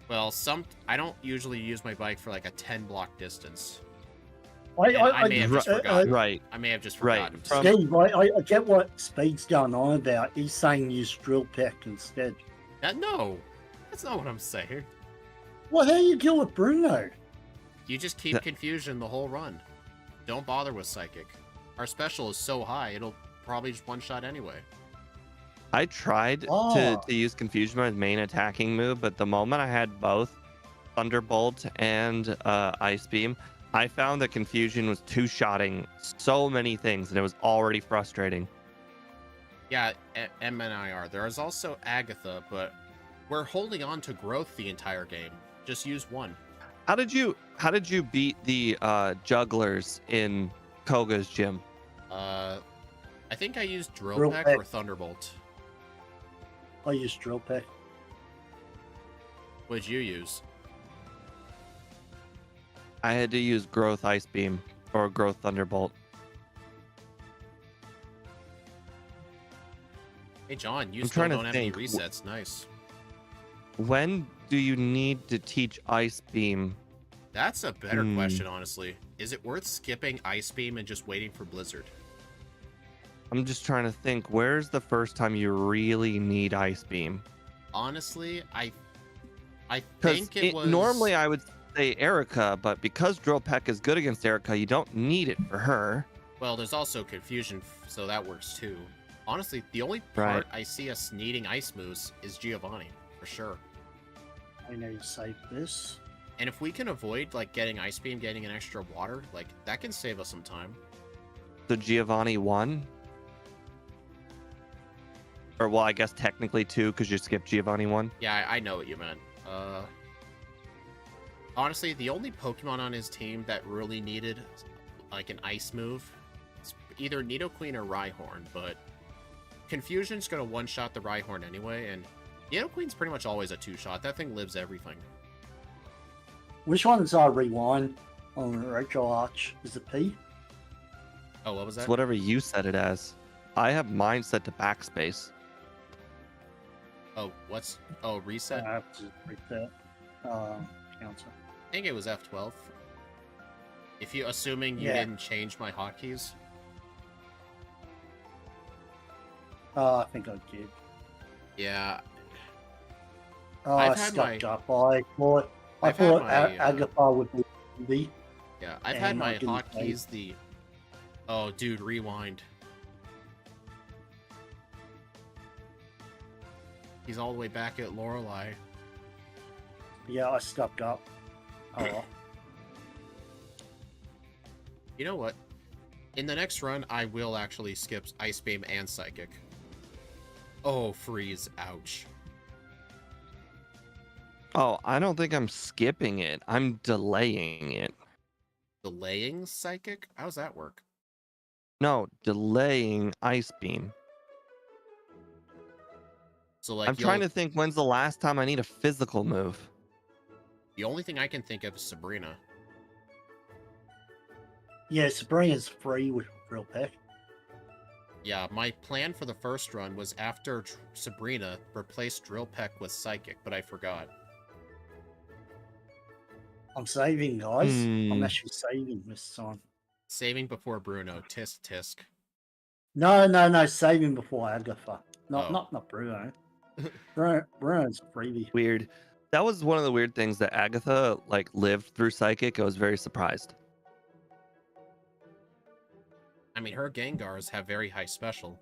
Well, I don't usually use my bike for like a 10-block distance. I may have just forgotten. Right. I may have just Right. forgotten. Steve, I get what Speed's going on about. He's saying use Drill Peck instead. No, that's not what I'm saying. Well, how do you deal with Bruno? You just keep Confusion the whole run. Don't bother with Psychic. Our special is so high, it'll probably just one-shot anyway. I tried to use Confusion as main attacking move, but the moment I had both Thunderbolt and Ice Beam, I found that Confusion was two-shotting so many things, and it was already frustrating. Yeah, MNIR. There is also Agatha, but we're holding on to Growth the entire game. Just use one. How did you beat the jugglers in Koga's gym? I think I used Drill Drill Peck Peck. or Thunderbolt. I use Drill Peck. What'd you use? I had to use Growth Ice Beam or Growth Thunderbolt. Hey, John, you I'm still trying to don't have any think. resets. Nice. When do you need to teach Ice Beam? That's a better question, honestly. Is it worth skipping Ice Beam and just waiting for Blizzard? I'm just trying to think. Where's the first time you really need Ice Beam? Honestly, I Because think it was... normally I would say Erica, but because Drill Peck is good against Erica, you don't need it for her. Well, there's also Confusion, so that works too. Honestly, the only part I see us needing ice moves is Giovanni, for sure. I need to save this. And if we can avoid, like, getting Ice Beam, getting an extra water, like, that can save us some time. So Giovanni 1? Or, well, I guess technically 2, because you skipped Giovanni 1. Yeah, I know what you meant. Honestly, the only Pokemon on his team that really needed, like, an ice move, it's either Nidoqueen or Rhyhorn, but Confusion's gonna one-shot the Rhyhorn anyway, and Nidoqueen's pretty much always a two-shot. That thing lives everything. Which ones I rewind? on Rachel Arch is a P. Oh, what was It's that? whatever you set it as. I have mine set to backspace. Oh, oh, reset? I have to reset. Counter. I think it was F12. If you, assuming you Yeah. didn't change my hotkeys. I think I did. Yeah, I I've had stuck my- up. I thought I've had my, Agatha would be. yeah, I've had And my I didn't hotkeys the... Oh, dude, rewind. He's all the way back at Lorelei. Yeah, I stuck up. Oh well. You know what? In the next run, I will actually skip Ice Beam and Psychic. Oh, freeze. Ouch. Oh, I don't think I'm skipping it. I'm delaying it. Delaying Psychic? How's that work? No, delaying Ice Beam. So, like, I'm trying to think when's the last time I need a physical move. The only thing I can think of is Sabrina. Yeah, Sabrina's free with Drill Peck. Yeah, my plan for the first run was after Sabrina, replace Drill Peck with Psychic, but I forgot. I'm saving, guys. I'm Hmm. actually saving this time. Saving before Bruno. Tisk tisk. No, saving before Agatha. Oh. Not Bruno. Bruno's a freebie. Weird. That was one of the weird things that Agatha like lived through Psychic. I was very surprised. I mean, her Gengars have very high special.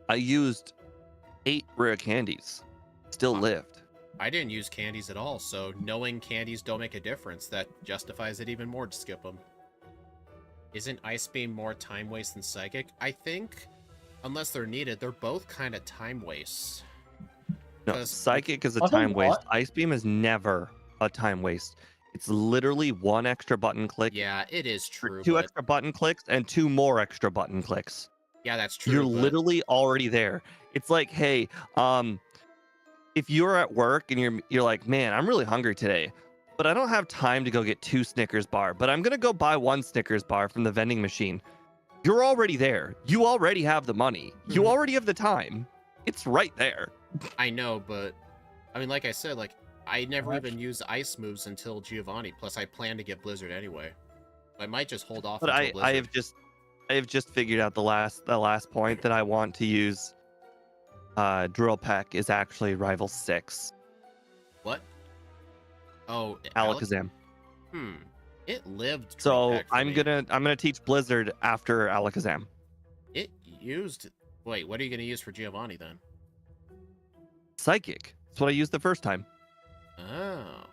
I used 8 rare candies. Still Wow. lived. I didn't use candies at all, so knowing candies don't make a difference, that justifies it even more to skip them. Isn't Ice Beam more time waste than Psychic? I think, unless they're needed, they're both kind of time wastes. No, 'Cause- Psychic is a I think time waste. what- Ice Beam is never a time waste. It's literally 1 extra button click, Yeah, it is or true. 2 but... extra button clicks, and 2 more extra button clicks. Yeah, that's true. You're but... literally already there. It's like, hey, if you're at work and you're like, man, I'm really hungry today, but I don't have time to go get 2 Snickers bar, but I'm gonna go buy 1 Snickers bar from the vending machine. You're already there. You already have the money. You Mhm. already have the time. It's right there. I know, but I mean, like I said, like I never What? even use ice moves until Giovanni. Plus, I plan to get Blizzard anyway. I might just hold off But until I Blizzard. have just figured out the last point that I want to use. Drill Peck is actually Rival 6. What? Oh, Alakazam. It lived. So Drill Peck for I'm me. gonna teach Blizzard after Alakazam. It used. Wait, what are you gonna use for Giovanni then? Psychic. That's what I used the first time. Oh.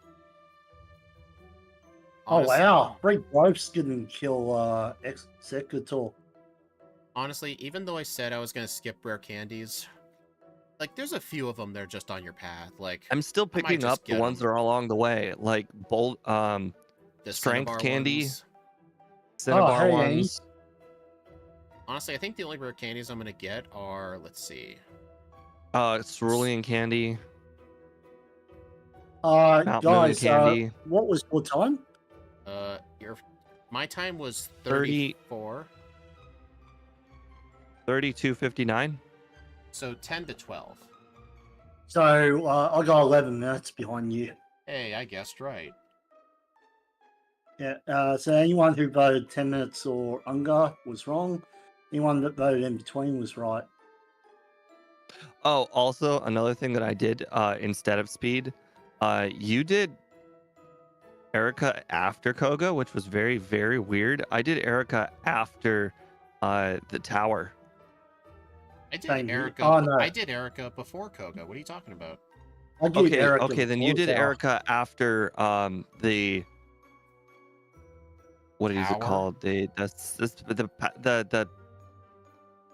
Oh Honestly- wow, Free Growth's didn't kill Executor. Honestly, even though I said I was gonna skip rare candies, like there's a few of them that are just on your path. Like I'm still I might picking just up the get ones 'em. that are along the way, like the strength Cinnabar candy. ones. Cinnabar hey, ones. Honestly, I think the only rare candies I'm gonna get are, let's see. Cerulean candy. Mount Moon Guys, candy. what was your time? My time was 30 34, 32:59. so 10 to 12. So I got 11 minutes behind you. Hey, I guessed right. Yeah. So anyone who voted 10 minutes or under was wrong. Anyone that voted in between was right. Oh, also another thing that I did instead of speed, you did Erica after Koga, which was very, very weird. I did Erica after the tower. I did Thank you. Erica. Oh, no. I did Erica before Koga. What are you talking about? I did Okay, Erica okay, then you before did Tower. Erica after the what is it Tower? called? The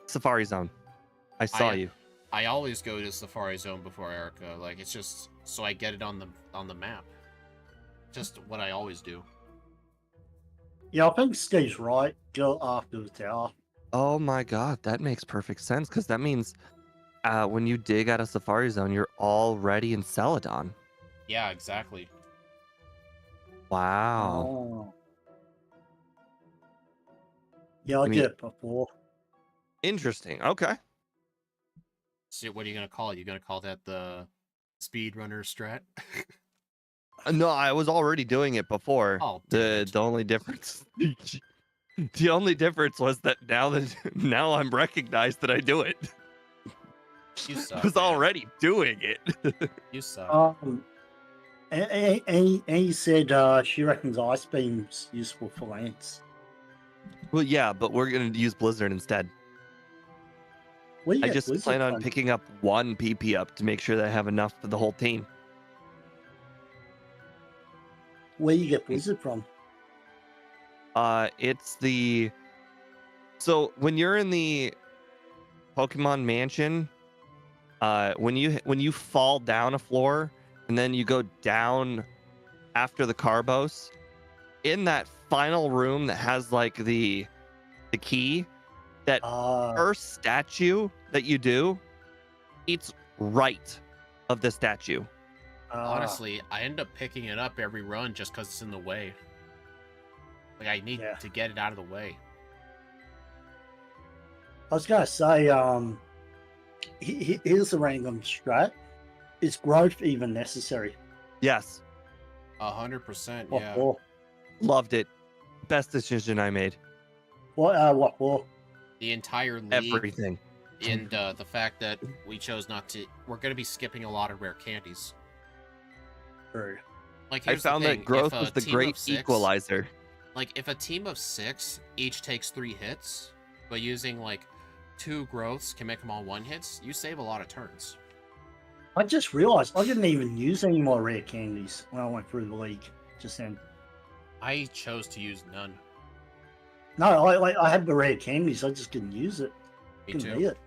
Safari Zone. I saw you. I always go to Safari Zone before Erica. Like it's just so I get it on the map. Just what I always do. Yeah, I think Steve's right. Go after the tower. Oh my god, that makes perfect sense because that means when you dig out of Safari Zone, you're already in Celadon. Yeah, exactly. Wow. Oh. Yeah, I I mean, did it before. interesting. Okay. So what are you gonna call it? You gonna call that the Speedrunner strat? No, I was already doing it before. Oh, damn The it. the only difference the only difference was that now I'm recognized that I do it. You I suck, was man. already doing it. You suck. And he said she reckons Ice Beam's useful for Lance. Well, yeah, but we're gonna use Blizzard instead. Where you I get just Blizzard plan on from? picking up one PP up to make sure that I have enough for the whole team. Where you get Blizzard from? It's the so when you're in the Pokemon Mansion, when you fall down a floor and then you go down after the Carbos, in that final room that has like the key, that first statue that you do, it's right of the statue. Honestly, I end up picking it up every run just because it's in the way. Like, I need to get it out of the way. I was gonna say, here's a random strat. Is growth even necessary? Yes. 100%, What yeah. for? Loved it. Best decision I made. What for? The entire league. Everything. And the fact that we chose not to... We're going to be skipping a lot of rare candies. True. Like, I found that growth was the great equalizer. Like, if a team of 6 each takes 3 hits, but using, like, 2 growths can make them all 1 hits, you save a lot of turns. I just realized I didn't even use any more rare candies when I went through the league just then. I chose to use none. No, I had the rare candies. I just couldn't use it. Me Couldn't too. eat it.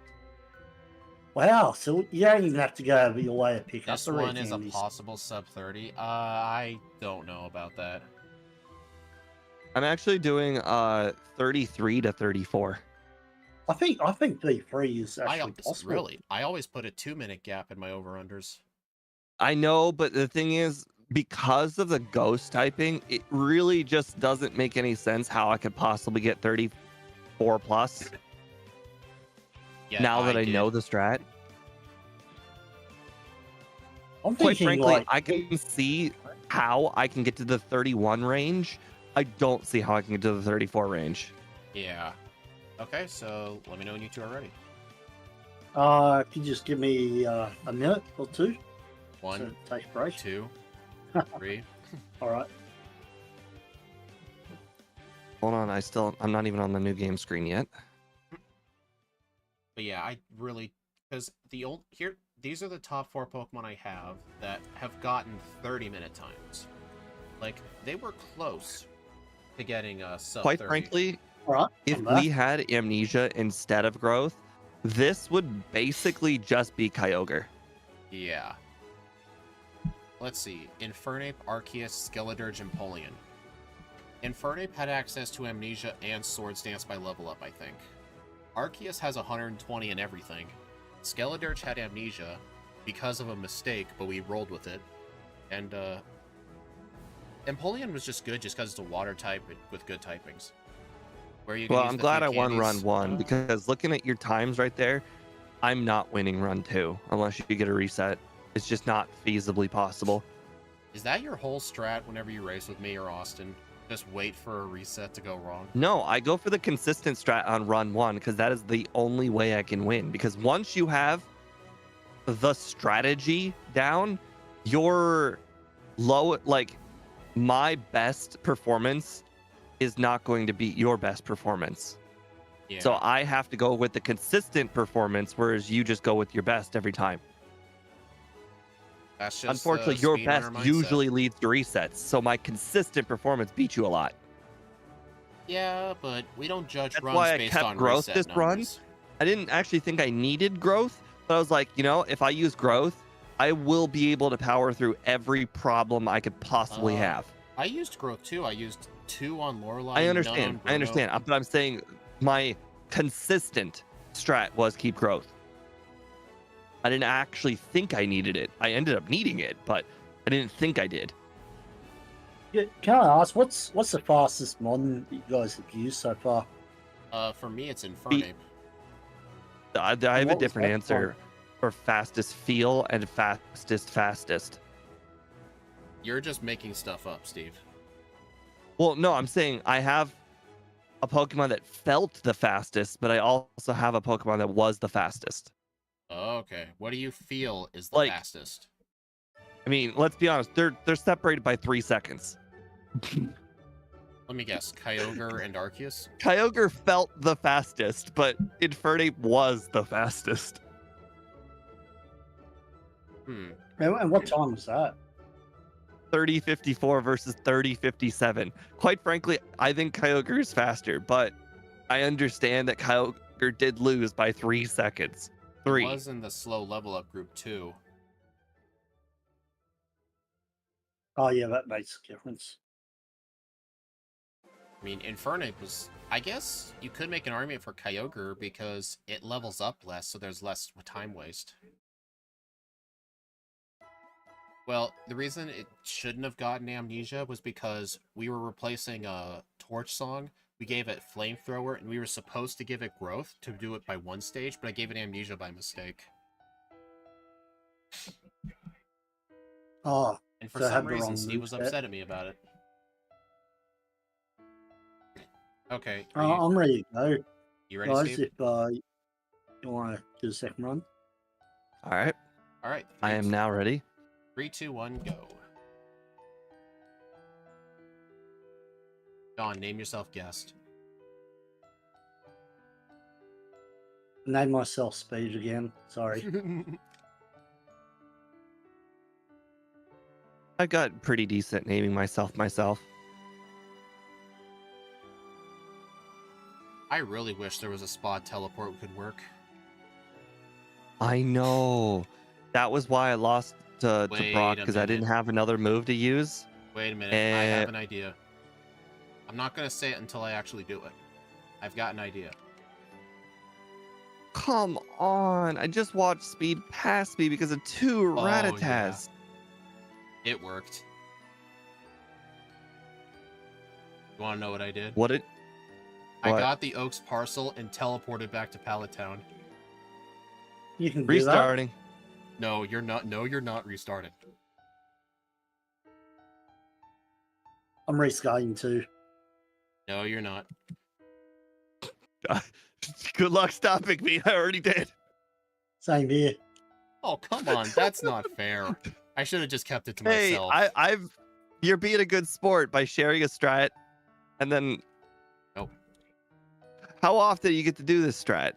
Wow, so you don't even have to go over your way to pick up This the rare one is a candies. possible sub 30. I don't know about that. I'm actually doing 33 to 34. I think V3 is actually possible. Really? I always put a 2-minute gap in my over-unders. I know, but the thing is, because of the ghost typing, it really just doesn't make any sense how I could possibly get 34 plus. Yeah, now that I know the strat. I'm Quite thinking, frankly, like, I can see how I can get to the 31 range. I don't see how I can get to the 34 range. Yeah. Okay, so let me know when you two are ready. Can you just give me a minute or two? 1, to take a break. 2, 3. All right. Hold on, I'm not even on the new game screen yet. But yeah, I really, because these are the top 4 Pokemon I have that have gotten 30-minute times. Like, they were close to getting a sub 30. Quite frankly, All right. if we had Amnesia instead of Growth, this would basically just be Kyogre. Yeah. Let's see. Infernape, Arceus, Skeledirge, and Empoleon. Infernape had access to Amnesia and Swords Dance by level up, I think. Arceus has 120 and everything. Skeledirge had Amnesia because of a mistake, but we rolled with it. And Empoleon was just good just because it's a water type with good typings. Well, I'm glad I won run 1 because looking at your times right there, I'm not winning run 2 unless you get a reset. It's just not feasibly possible. Is that your whole strat whenever you race with me or Austin? Just wait for a reset to go wrong? No, I go for the consistent strat on run 1 because that is the only way I can win. Because once you have the strategy down, your my best performance is not going to beat your best performance. Yeah. So I have to go with the consistent performance, whereas you just go with your best every time. That's just unfortunately, your best usually leads to resets. So my consistent performance beats you a lot. Yeah, but we don't judge That's runs why I based kept on growth reset this numbers. run. I didn't actually think I needed growth, but I was like, if I use growth, I will be able to power through every problem I could possibly have. I used growth too. I used 2 on Lorelei. I understand. None on Bruno. But I'm saying my consistent strat was keep growth. I didn't actually think I needed it. I ended up needing it, but I didn't think I did. Yeah, can I ask what's the fastest modern that you guys have used so far? For me, it's Infernape. I have a What was different that answer for fastest feel and fastest. You're just making stuff up, Steve. Well, no, I'm saying I have a Pokemon that felt the fastest, but I also have a Pokemon that was the fastest. Okay. What do you feel is the Like- fastest? I mean, let's be honest, they're separated by 3 seconds. Let me guess. Kyogre and Arceus? Kyogre felt the fastest, but Infernape was the fastest. And what time was that? 30:54 versus 30:57. Quite frankly, I think Kyogre is faster, but I understand that Kyogre did lose by 3 seconds. It 3. was in the slow level up group too. Oh yeah, that makes a difference. I mean, Infernape was... I guess you could make an argument for Kyogre because it levels up less, so there's less time waste. Well, the reason it shouldn't have gotten Amnesia was because we were replacing a Torch Song. We gave it Flamethrower, and we were supposed to give it Growth to do it by 1 stage, but I gave it Amnesia by mistake. Oh, And for So I some had the reason, wrong Steve was moveset. upset at me about it. Okay, I'm ready to go. you ready, Guys, Steve? if you want to do the second run. All right. All right. I am now ready. 3, 2, 1, go. Don, name yourself guest. Name myself Speed again. Sorry. I got pretty decent naming myself. I really wish there was a spot teleport that could work. I know. That was why I lost to Wait Brock, a because I didn't minute. have another move to use. Wait a minute, I have an idea. I'm not going to say it until I actually do it. I've got an idea. Come on. I just watched Speed pass me because of 2 Rattatas. It worked. You want to know what I did? What? I What? got the Oaks parcel and teleported back to Pallet Town. You can do Restarting. No, you're not. No, you're not restarting. that. I'm restarting too. No, you're not. Good luck stopping me. I already did. Same here. Oh, come on. That's not fair. I should have just kept it to Hey, myself. you're being a good sport by sharing a strat, and then. Nope. How often do you get to do this strat?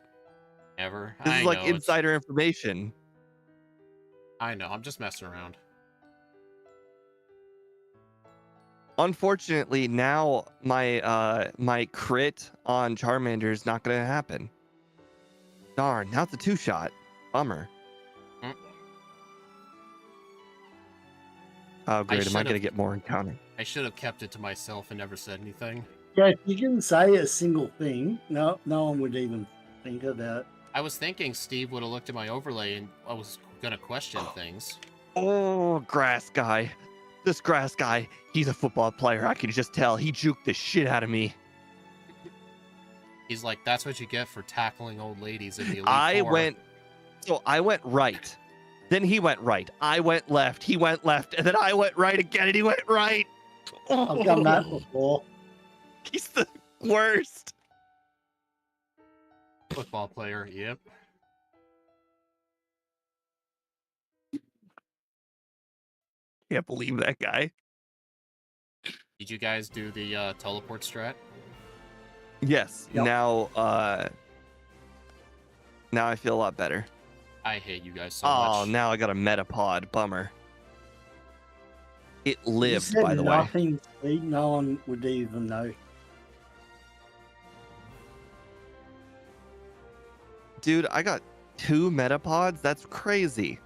Never. This I is like know, it's- insider information. I know. I'm just messing around. Unfortunately, now my crit on Charmander is not going to happen. Darn, now it's a 2-shot. Bummer. Mm. Oh, great. Am I going to should've- get more encounter? I should have kept it to myself and never said anything. Yeah, if you didn't say a single thing, no one would even think about it. I was thinking Steve would have looked at my overlay and I was going to question things. Oh, grass guy. This grass guy, he's a football player. I can just tell. He juked the shit out of me. He's like, that's what you get for tackling old ladies in the Elite I Four. went right. Then he went right. I went left. He went left. And then I went right again and he went right. I've done that before. He's the worst. Football player, yep. Can't believe that guy. Did you guys do the teleport strat? Yes. Yep. Now I feel a lot better. I hate you guys so Oh, much. now I got a Metapod. Bummer. It You lived, said by the way. nothing, Speed, no one would even know. Dude, I got 2 Metapods? That's crazy.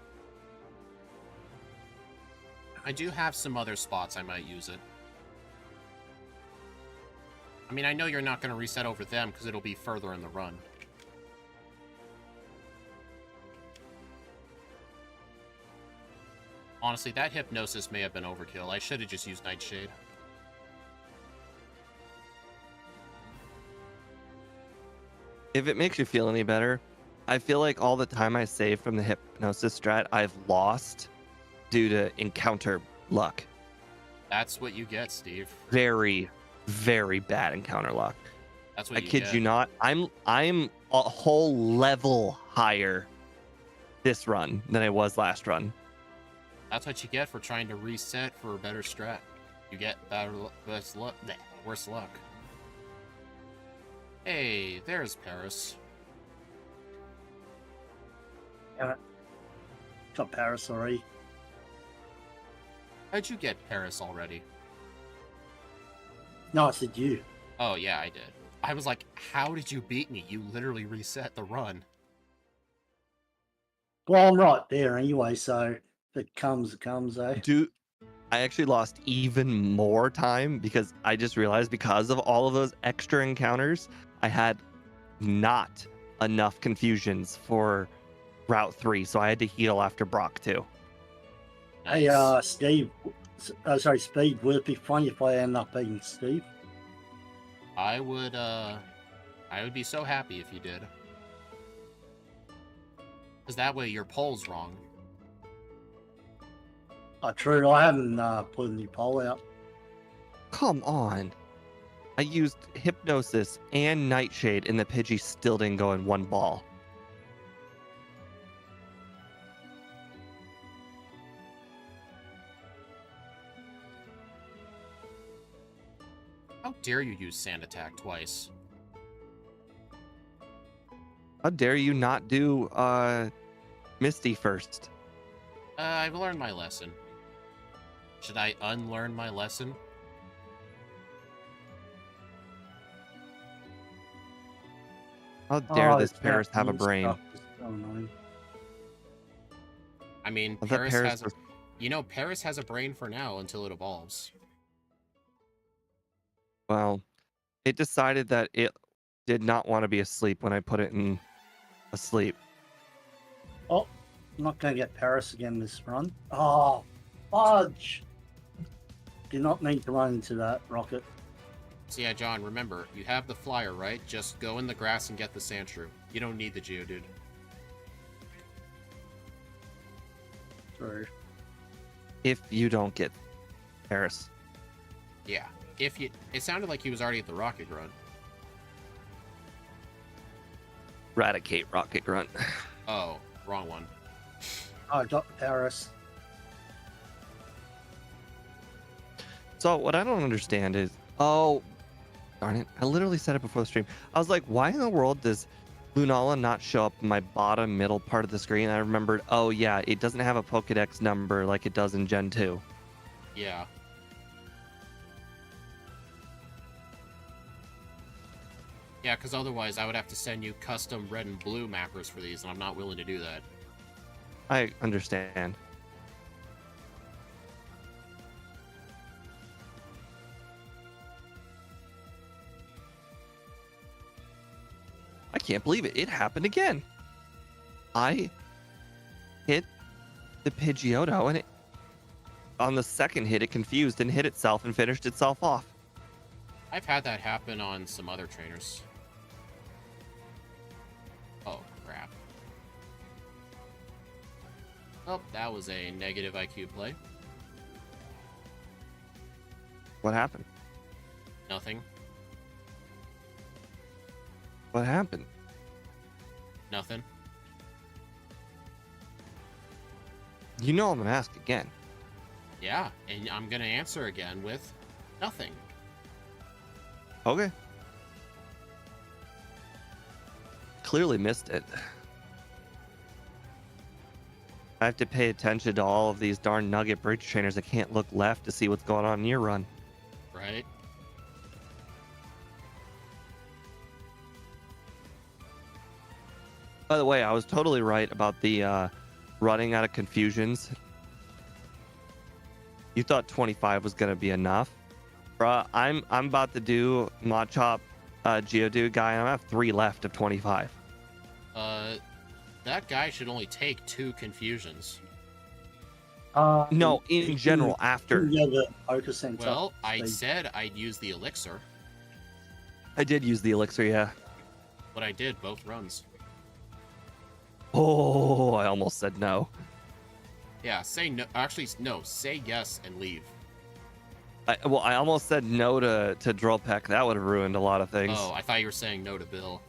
I do have some other spots I might use it. I mean, I know you're not going to reset over them because it'll be further in the run. Honestly, that Hypnosis may have been overkill. I should have just used Nightshade. If it makes you feel any better, I feel like all the time I saved from the hypnosis strat, I've lost due to encounter luck. That's what you get, Steve. Very, very bad encounter luck. That's what I you kid get. you not. I'm a whole level higher this run than I was last run. That's what you get for trying to reset for a better strat. You get worse luck. Hey, there's Paris. Got Paris already. How'd you get Paris already? No, I said you. Oh, yeah, I did. I was like, how did you beat me? You literally reset the run. Well, I'm right there anyway, so if it comes, it comes, eh? I actually lost even more time because I just realized because of all of those extra encounters, I had not enough confusions for Route 3, so I had to heal after Brock too. Hey, Nice. Steve. Sorry, Speed. Would it be funny if I end up beating Steve? I would be so happy if you did. Because that way your poll's wrong. True. I haven't put a new poll out. Come on. I used Hypnosis and Nightshade, and the Pidgey still didn't go in one ball. How dare you use Sand Attack twice? How dare you not do Misty first? I've learned my lesson. Should I unlearn my lesson? How dare this it's Paris have a new brain? stuff. It's so annoying. I mean, I thought Paris Paris has... was- You know, Paris has a brain for now until it evolves. Well, it decided that it did not want to be asleep when I put it in asleep. Oh, I'm not going to get Paris again this run. Oh, fudge! Did not mean to run into that rocket. So yeah, John, remember, you have the flyer, right? Just go in the grass and get the Sandshrew. You don't need the Geodude. True. If you don't get Paris. Yeah. If you... It sounded like he was already at the Rocket Grunt. Eradicate Rocket Grunt. Oh, wrong one. Oh, I got Paris. So what I don't understand is, oh, darn it. I literally said it before the stream. I was like, why in the world does Lunala not show up in my bottom middle part of the screen? I remembered, oh yeah, it doesn't have a Pokedex number like it does in Gen 2. Yeah. Yeah, because otherwise I would have to send you custom red and blue mappers for these, and I'm not willing to do that. I understand. I can't believe it. It happened again. I hit the Pidgeotto, and it, on the second hit, it confused and hit itself and finished itself off. I've had that happen on some other trainers. Oh, crap. Oh, that was a negative IQ play. What happened? Nothing. What happened? Nothing. You know I'm gonna ask again. Yeah, and I'm gonna answer again with nothing. Okay. Clearly missed it. I have to pay attention to all of these darn Nugget Bridge trainers. I can't look left to see what's going on in your run. Right? By the way, I was totally right about the running out of confusions. You thought 25 was gonna be enough, bruh. I'm about to do Machop Geodude guy, and I have 3 left of 25. That guy should only take 2 confusions. No, in general, after. Yeah, the Poker Center. Well, I said I'd use the elixir. I did use the elixir, yeah. But I did both runs. Oh, I almost said no. Yeah, say no. Actually, no. Say yes and leave. I almost said no to Drill Peck. That would have ruined a lot of things. Oh, I thought you were saying no to Bill.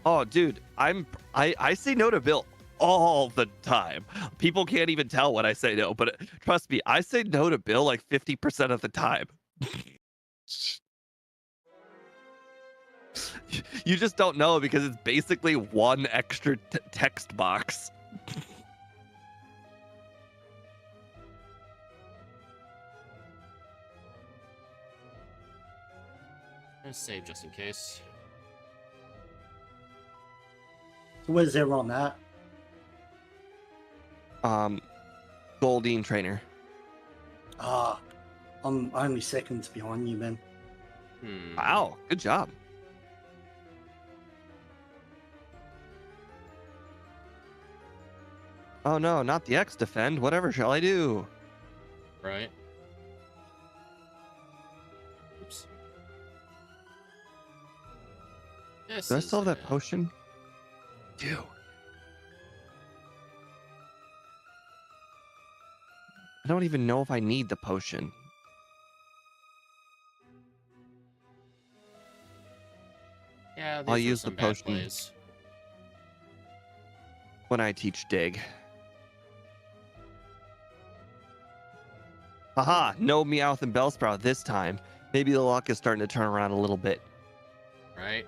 Oh, dude, I say no to Bill all the time. People can't even tell when I say no, but trust me, I say no to Bill like 50% of the time. You just don't know because it's basically one extra text box. I'm gonna save just in case. So where's everyone at? Goldine trainer. Ah, I'm only seconds behind you, man. Wow, good job. Oh no, not the X defend. Whatever shall I do? Right. Oops. This Do I is still have that it. potion? Dude. I don't even know if I need the potion. Yeah, I'll these were use the some bad potion plays. when I teach dig. Haha, no Meowth and Bellsprout this time. Maybe the luck is starting to turn around a little bit. Right.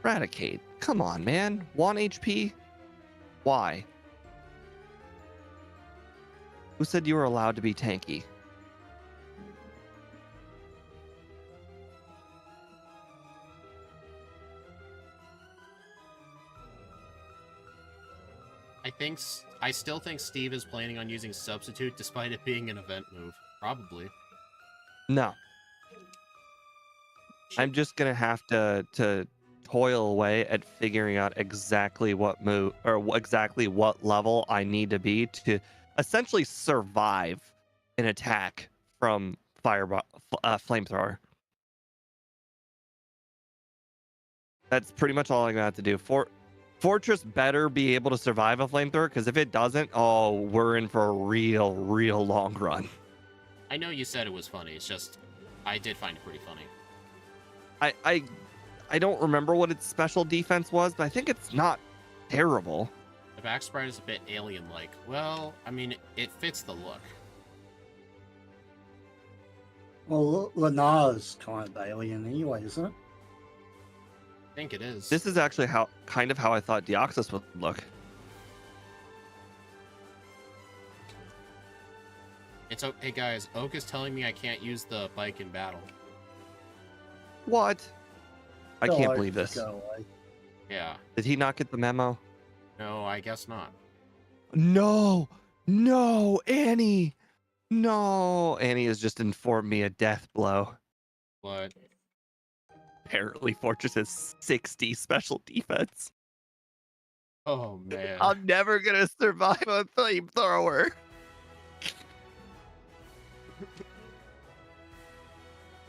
Raticate. Come on, man. 1 HP? Why? Who said you were allowed to be tanky? I still think Steve is planning on using Substitute despite it being an event move. Probably. No. I'm just gonna have to toil away at figuring out exactly what move or exactly what level I need to be to essentially survive an attack from flamethrower. That's pretty much all I'm gonna have to do. Fortress better be able to survive a flamethrower, because if it doesn't, oh, we're in for a real long run. I know you said it was funny. It's just I did find it pretty funny. I don't remember what its special defense was, but I think it's not terrible. The back sprite is a bit alien-like. Well, I mean, it fits the look. Well, Lunala's kind of alien anyway, isn't it? I think it is. This is actually kind of how I thought Deoxys would look. Hey guys, Oak is telling me I can't use the bike in battle. What? I Go can't away, believe this. Go away. Yeah. Did he not get the memo? No, I guess not. No, Annie. No, Annie has just informed me a death blow. But Apparently, Fortress has 60 special defense. oh man. I'm never gonna survive a flamethrower.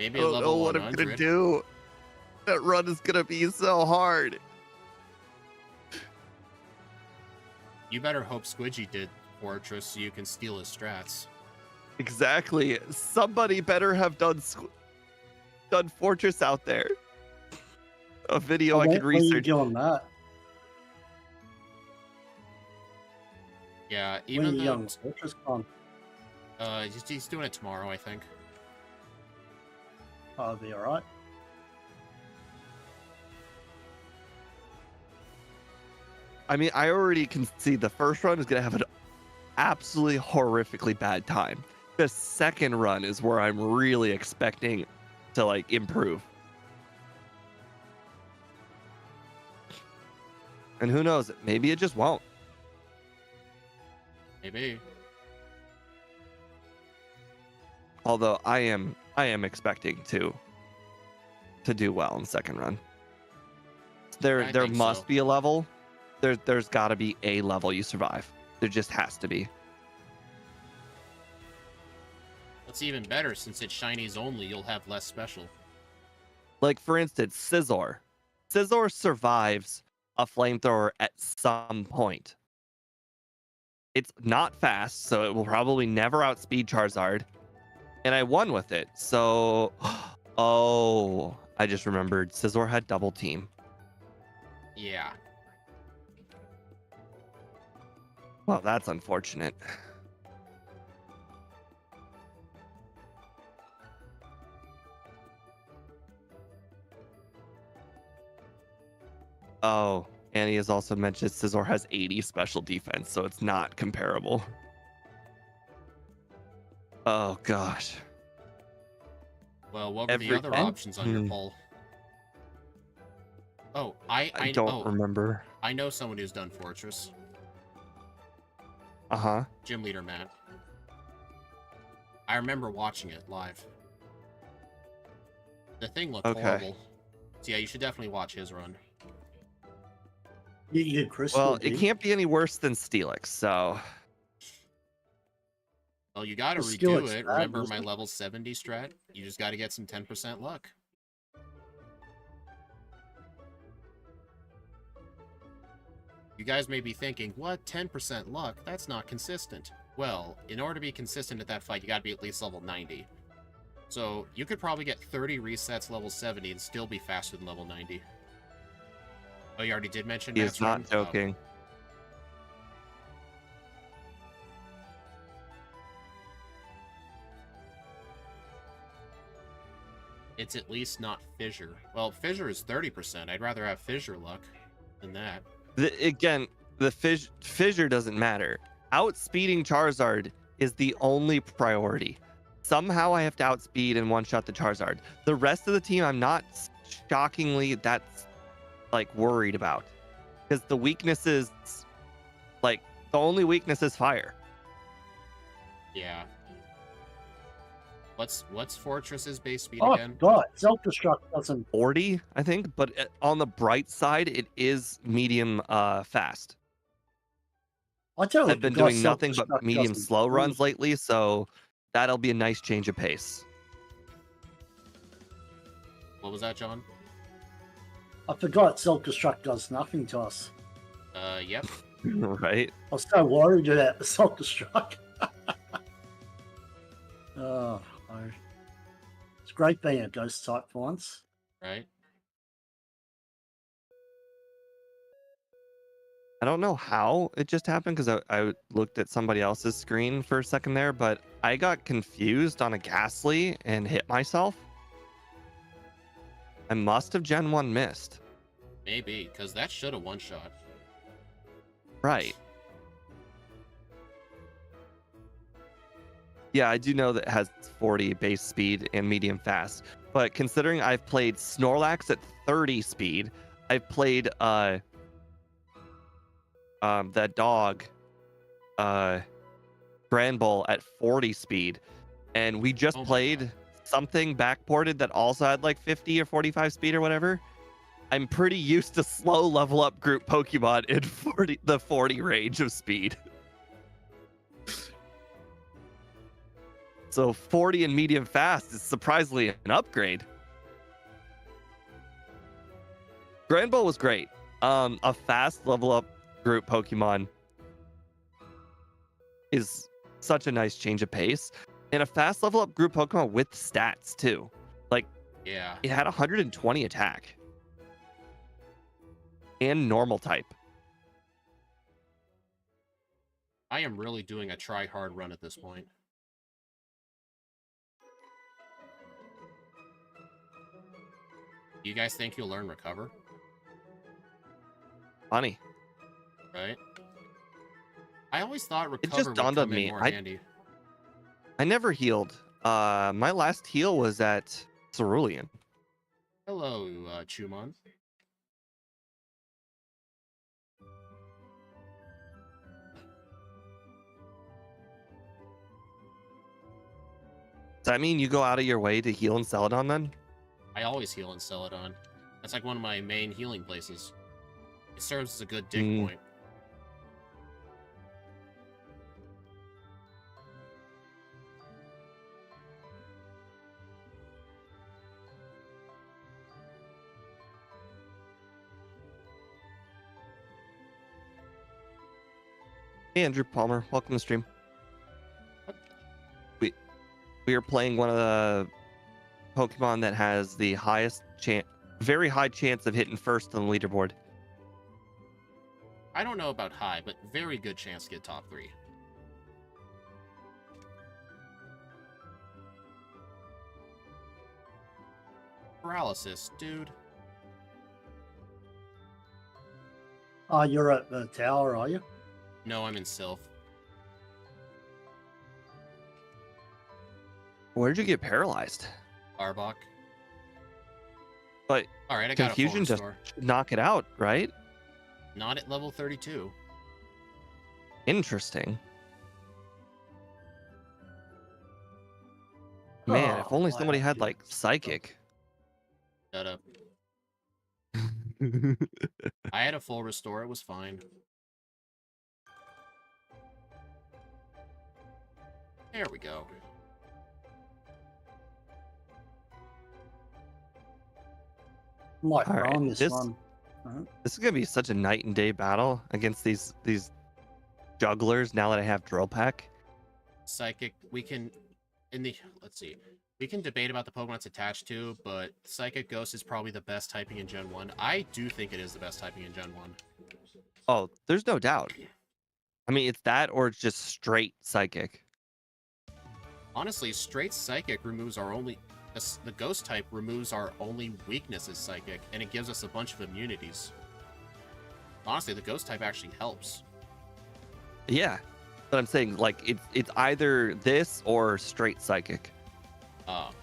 Maybe I a don't level know what 100. I'm gonna do. That run is gonna be so hard. You better hope Squidgy did Fortress so you can steal his strats. Exactly. Somebody better have done Fortress out there. A video I could When are you research. doing that? Yeah, When are even you though doing Fortress Con? he's doing it tomorrow, I think. I'll be alright. I mean, I already can see the first run is gonna have an absolutely horrifically bad time. The second run is where I'm really expecting to like improve. And who knows? Maybe it just won't. Maybe. Although I am expecting to do well in the second run. Yeah, I There think must so. be a level there's got to be a level you survive. There just has to be. That's even better since it's shinies only. You'll have less special. Like for instance, Scizor. Scizor survives a flamethrower at some point. It's not fast, so it will probably never outspeed Charizard. And I won with it. So, oh, I just remembered. Scizor had double team. Yeah. Well, that's unfortunate. Oh, Annie has also mentioned Scizor has 80 special defense, so it's not comparable. Oh, gosh. Well, what were the other options on your poll? Oh, I don't remember. I know someone who's done Fortress. Uh-huh. Gym leader Matt. I remember watching it live. The thing looked horrible. So yeah, you should definitely watch his run. You did Crystal. Well, it can't be any worse than Steelix, so. Well, you gotta redo it. Remember my level 70 strat? You just gotta get some 10% luck. You guys may be thinking, what, 10% luck? That's not consistent. Well, in order to be consistent at that fight, you gotta be at least level 90. So, you could probably get 30 resets level 70 and still be faster than level 90. Oh, you already did mention He's not joking. Oh. It's at least not Fissure. Well, Fissure is 30%. I'd rather have Fissure luck than that. The Fissure doesn't matter. Outspeeding Charizard is the only priority. Somehow I have to outspeed and one-shot the Charizard. The rest of the team, I'm not shockingly that's like worried about, because the weakness is like the only weakness is fire. Yeah. What's Fortress's base speed again? Oh god, self-destruct doesn't 40, I think, but on the bright side, it is medium fast. I've been doing nothing but medium slow runs lately, so that'll be a nice change of pace. What was that, John? I forgot self-destruct does nothing to us. Yep. Right? I was so worried about the self-destruct. Oh, it's great being a ghost type for once. Right? I don't know how it just happened, because I looked at somebody else's screen for a second there, but I got confused on a Ghastly and hit myself. I must have Gen 1 missed. Maybe, because that should have one-shot. Right. Yeah, I do know that it has 40 base speed and medium fast, but considering I've played Snorlax at 30 speed, I've played that dog Granbull at 40 speed, and we just played something backported that also had like 50 or 45 speed or whatever. I'm pretty used to slow level up group Pokemon in the 40 range of speed. So 40 and medium fast is surprisingly an upgrade. Granbull was great. A fast level up group Pokemon is such a nice change of pace. And a fast level up group Pokemon with stats too. Like, yeah, it had 120 attack. And normal type. I am really doing a try-hard run at this point. Do you guys think you'll learn Recover? Funny. Right? I always thought Recover just would dawned come on me. in more handy. I never healed. My last heal was at Cerulean. Hello, Chumon. Does that mean you go out of your way to heal in Celadon then? I always heal in Celadon. That's like one of my main healing places. It serves as a good dig Mm. point. Hey, Andrew Palmer, welcome to the stream. We are playing one of the Pokemon that has the highest chance, very high chance of hitting first on the leaderboard. I don't know about high, but very good chance to get top 3. Paralysis, dude. Oh, you're at the tower, are you? No, I'm in Sylph. Where did you get paralyzed? Arbok. But All right, I got a full confusion just restore. knock it out, right? Not at level 32. Interesting. Man, if Oh, only why somebody not had you? like psychic. Shut up. I had a full restore. It was fine. There we go. Might All right, run this this one. is gonna be such a night and day battle against these jugglers. Now that I have drill pack, Psychic, we can... Let's see. We can debate about the Pokemon it's attached to, but Psychic Ghost is probably the best typing in Gen 1. I do think it is the best typing in Gen 1. oh, there's no doubt. I mean, it's that or it's just straight psychic. Honestly, straight Psychic removes our only... The Ghost type removes our only weakness as Psychic, and it gives us a bunch of immunities. Honestly, the Ghost type actually helps. Yeah, but I'm saying like it's either this or straight psychic. I'll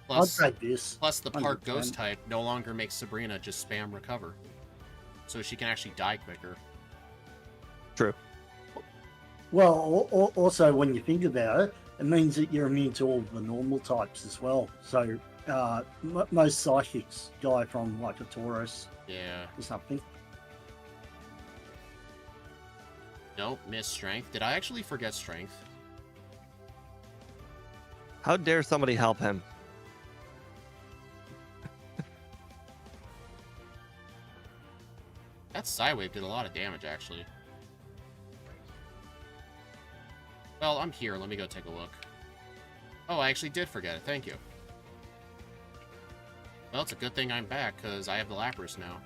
Plus, take this. plus the part 100%. Ghost type no longer makes Sabrina just spam recover. So she can actually die quicker. True. Well, also when you think about it, it means that you're immune to all the normal types as well. So most psychics die from like a Taurus Yeah. or something. Nope, miss Strength. Did I actually forget Strength? How dare somebody help him? That Psywave did a lot of damage, actually. Well, I'm here. Let me go take a look. Oh, I actually did forget it. Thank you. Well, it's a good thing I'm back, because I have the Lapras now.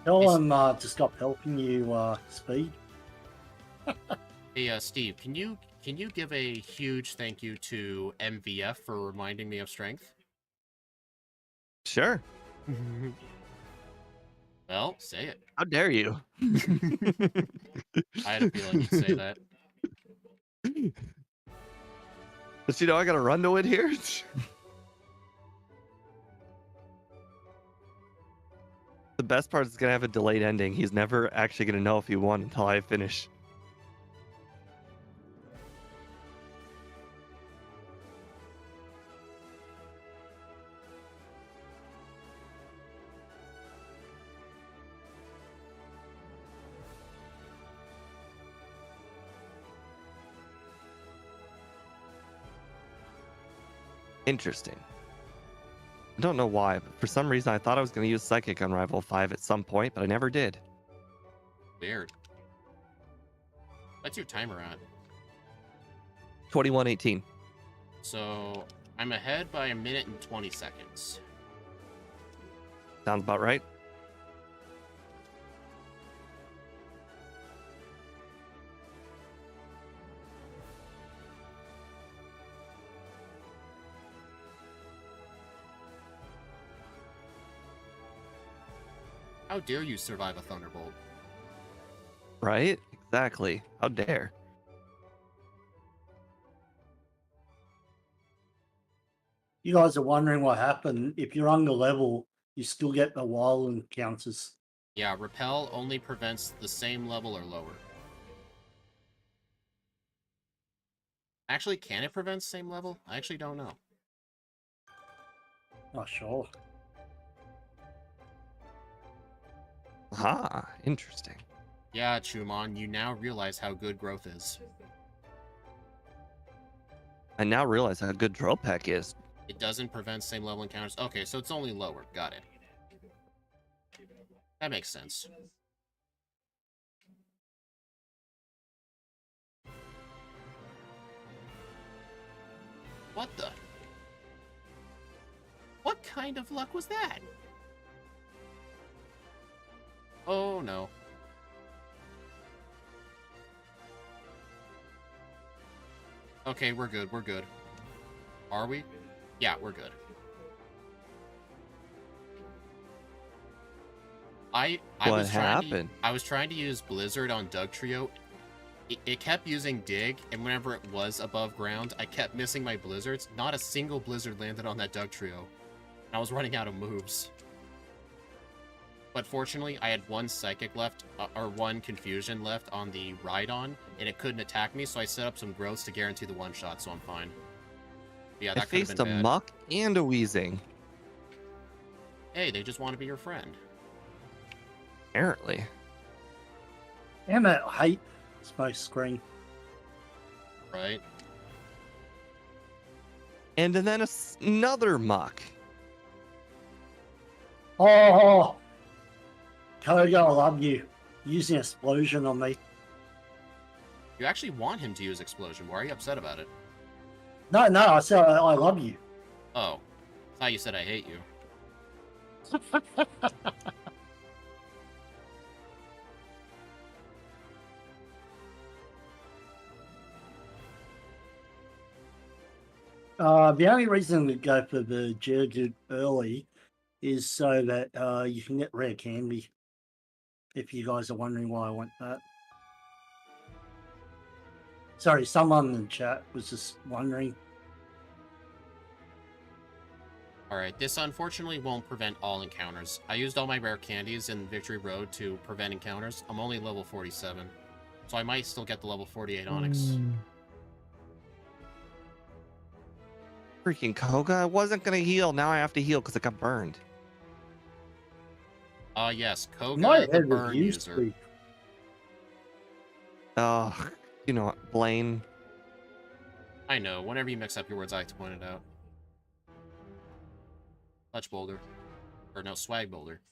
Tell him to stop helping you, Speed. Hey, Steve, can you give a huge thank you to MVF for reminding me of Strength? Sure. Well, say it. How dare you? I had a feeling you'd say that. But you know I gotta run to it here. The best part is gonna have a delayed ending. He's never actually gonna know if he won until I finish. Interesting. I don't know why, but for some reason I thought I was going to use Psychic on Rival 5 at some point, but I never did. Weird. What's your timer at? 21:18. So, I'm ahead by 1 minute and 20 seconds. Sounds about right. How dare you survive a Thunderbolt? Right? Exactly. How dare. You guys are wondering what happened. If you're under level, you still get the wild encounters. Yeah, Repel only prevents the same level or lower. Actually, can it prevent same level? I actually don't know. Oh, sure. Ah, interesting. Yeah, Chumon, you now realize how good growth is. I now realize how good Drill Peck is. It doesn't prevent same level encounters. Okay, so it's only lower. Got it. That makes sense. What the? What kind of luck was that? Oh, no. Okay, we're good, we're good. Are we? Yeah, we're good. What happened? I was trying to use Blizzard on Doug Trio. It kept using Dig, and whenever it was above ground, I kept missing my Blizzards. Not a single Blizzard landed on that Doug Trio. And I was running out of moves. But fortunately, I had one Psychic left, or one Confusion left on the Rhydon, and it couldn't attack me, so I set up some growths to guarantee the one-shot, so I'm fine. Yeah, I that could have faced been a bad. Muck and a Weezing. Hey, they just want to be your friend. Apparently. Damn it, I hate smoke screen. Right? And then another Muck. Oh, Koga, I love you. Using explosion on me. You actually want him to use Explosion. Why are you upset about it? No, I said I love you. Oh. I thought you said I hate you. The only reason we go for the Geodude early is so that you can get rare candy. If you guys are wondering why I want that. Sorry, someone in the chat was just wondering. Alright, this unfortunately won't prevent all encounters. I used all my rare candies in Victory Road to prevent encounters. I'm only level 47, so I might still get the level 48 Onyx. Freaking Koga, I wasn't going to heal. Now I have to heal because I got burned. Yes, My Koga, the head was burn used user. to. Oh, you know what, Blaine. I know, whenever you mix up your words, I like to point it out. Clutch Boulder. Or no, Swag Boulder.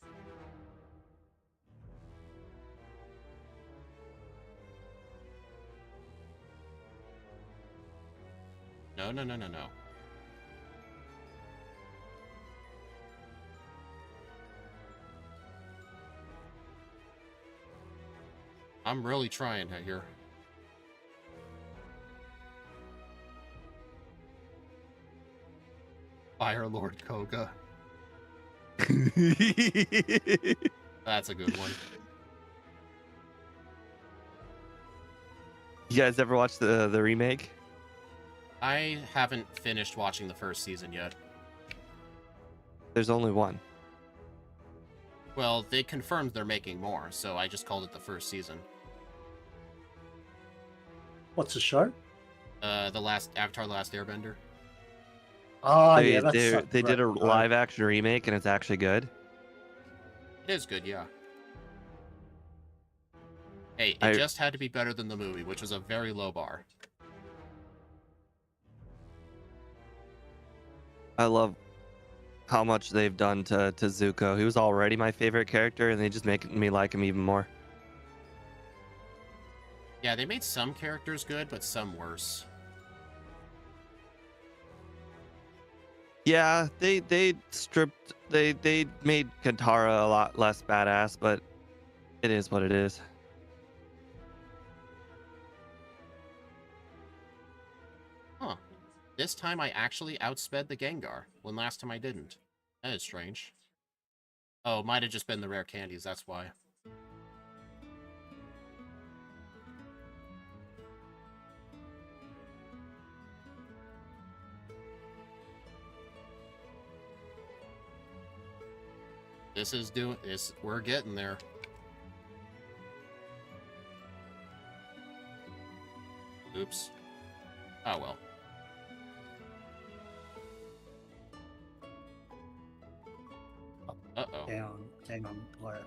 No. I'm really trying here. Fire Lord Koga. That's a good one. You guys ever watch the remake? I haven't finished watching the first season yet. There's only one. Well, they confirmed they're making more, so I just called it the first season. What's the show? The last Avatar: The Last Airbender. Oh, they yeah, that's they did a right. live action remake and it's actually good. It is good, yeah. Hey, it just had to be better than the movie, which was a very low bar. I love how much they've done to Zuko. He was already my favorite character and they just make me like him even more. Yeah, they made some characters good, but some worse. Yeah, they stripped they made Katara a lot less badass, but it is what it is. Huh. This time I actually outsped the Gengar, when last time I didn't. That is strange. Oh, might have just been the rare candies, that's why. We're getting there. Oops. Oh well. Uh-oh. down player.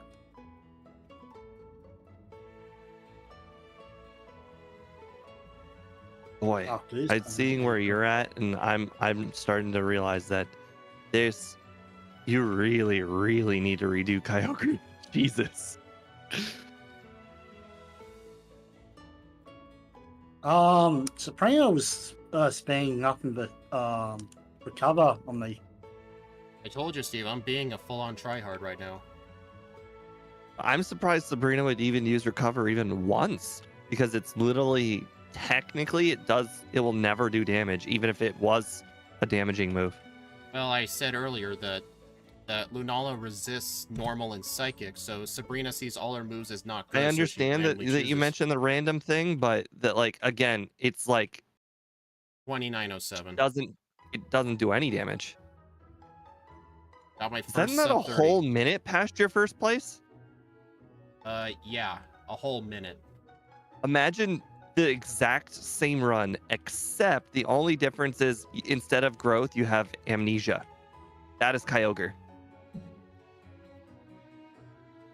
Boy, After this, I'm seeing where you're at, and I'm starting to realize that this you really, really need to redo Kyogre. Jesus. Soprano was spamming nothing but recover on me. I told you, Steve, I'm being a full-on tryhard right now. I'm surprised Sabrina would even use recover even once, because it's literally technically it will never do damage, even if it was a damaging move. Well, I said earlier that Lunala resists normal and psychic, so Sabrina sees all her moves as not good. I so she understand that randomly you chooses mentioned the random thing, but that, like, again, it's like 2907. it doesn't do any damage. Got my Isn't first that a sub 30. whole minute past your first place? Yeah, a whole minute. Imagine the exact same run, except the only difference is instead of growth, you have amnesia. That is Kyogre.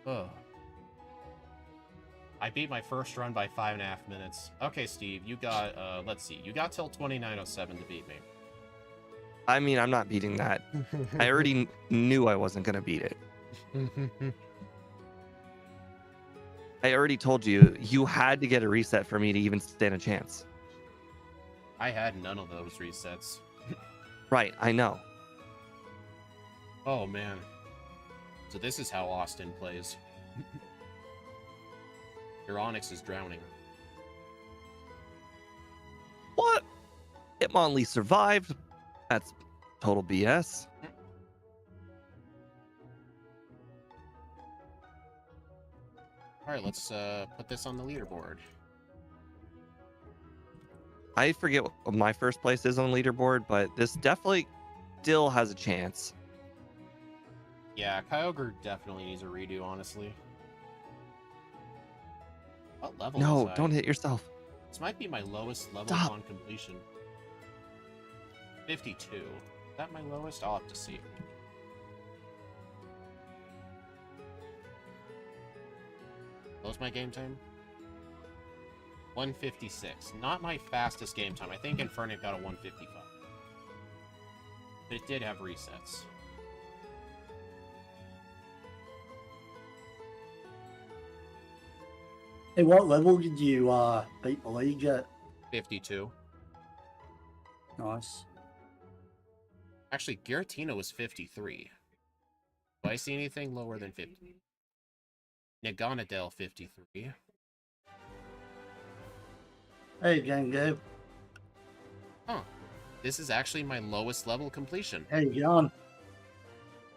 Ugh. I beat my first run by 5.5 minutes. Okay, Steve, you got, let's see, you got till 2907 to beat me. I mean, I'm not beating that. I already knew I wasn't going to beat it. I already told you, you had to get a reset for me to even stand a chance. I had none of those resets. Right, I know. Oh, man. So this is how Austin plays. Your Onyx is drowning. What? Hitmonlee survived. That's total BS. Alright, let's put this on the leaderboard. I forget what my first place is on the leaderboard, but this definitely still has a chance. Yeah, Kyogre definitely needs a redo, honestly. What level No, was I? don't hit yourself. This might be my lowest level Stop. upon completion. 52. Is that my lowest? I'll have to see. What was my game time? 156. Not my fastest game time. I think Infernape got a 155. But it did have resets. Hey, what level did you beat the league at? 52. Nice. Actually, Giratina was 53. Do I see anything lower than 50? Naganadel 53. Hey, Gango. Huh. This is actually my lowest level completion. How you going?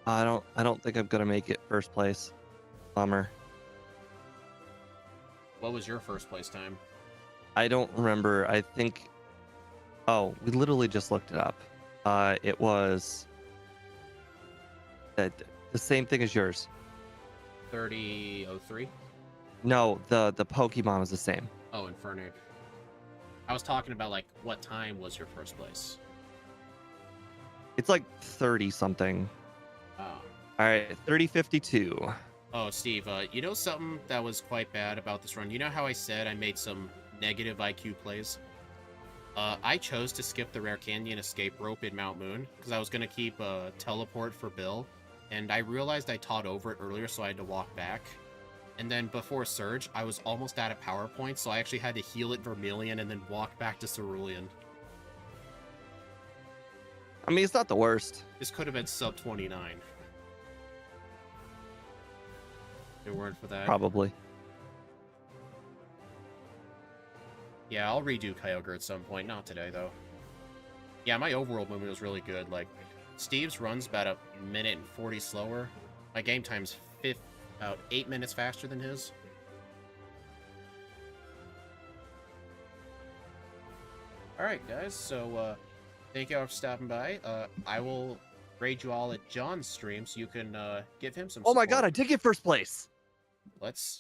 I don't think I'm gonna make it first place. Bummer. What was your first place time? I don't remember. I think. Oh, we literally just looked it up. It was the same thing as yours. 30:03. No, the Pokemon was the same. Oh, Infernape. I was talking about, like, what time was your first place? It's like 30 something. Oh. All right, 3052. Oh, Steve, you know something that was quite bad about this run? You know how I said I made some negative IQ plays? I chose to skip the Rare Candy and Escape Rope in Mount Moon, because I was going to keep a Teleport for Bill, and I realized I taught over it earlier, so I had to walk back. And then before Surge, I was almost out of power points, so I actually had to heal it Vermilion and then walk back to Cerulean. I mean, it's not the worst. This could have been sub 29. If it weren't for that. Probably. Yeah, I'll redo Kyogre at some point. Not today, though. Yeah, my overworld movement was really good. Like, Steve's run's about a minute and 40 slower. My game time's about 8 minutes faster than his. Alright, guys, so, thank you all for stopping by. I will raid you all at John's stream so you can, give him some Oh my support. god, I did get first place. Let's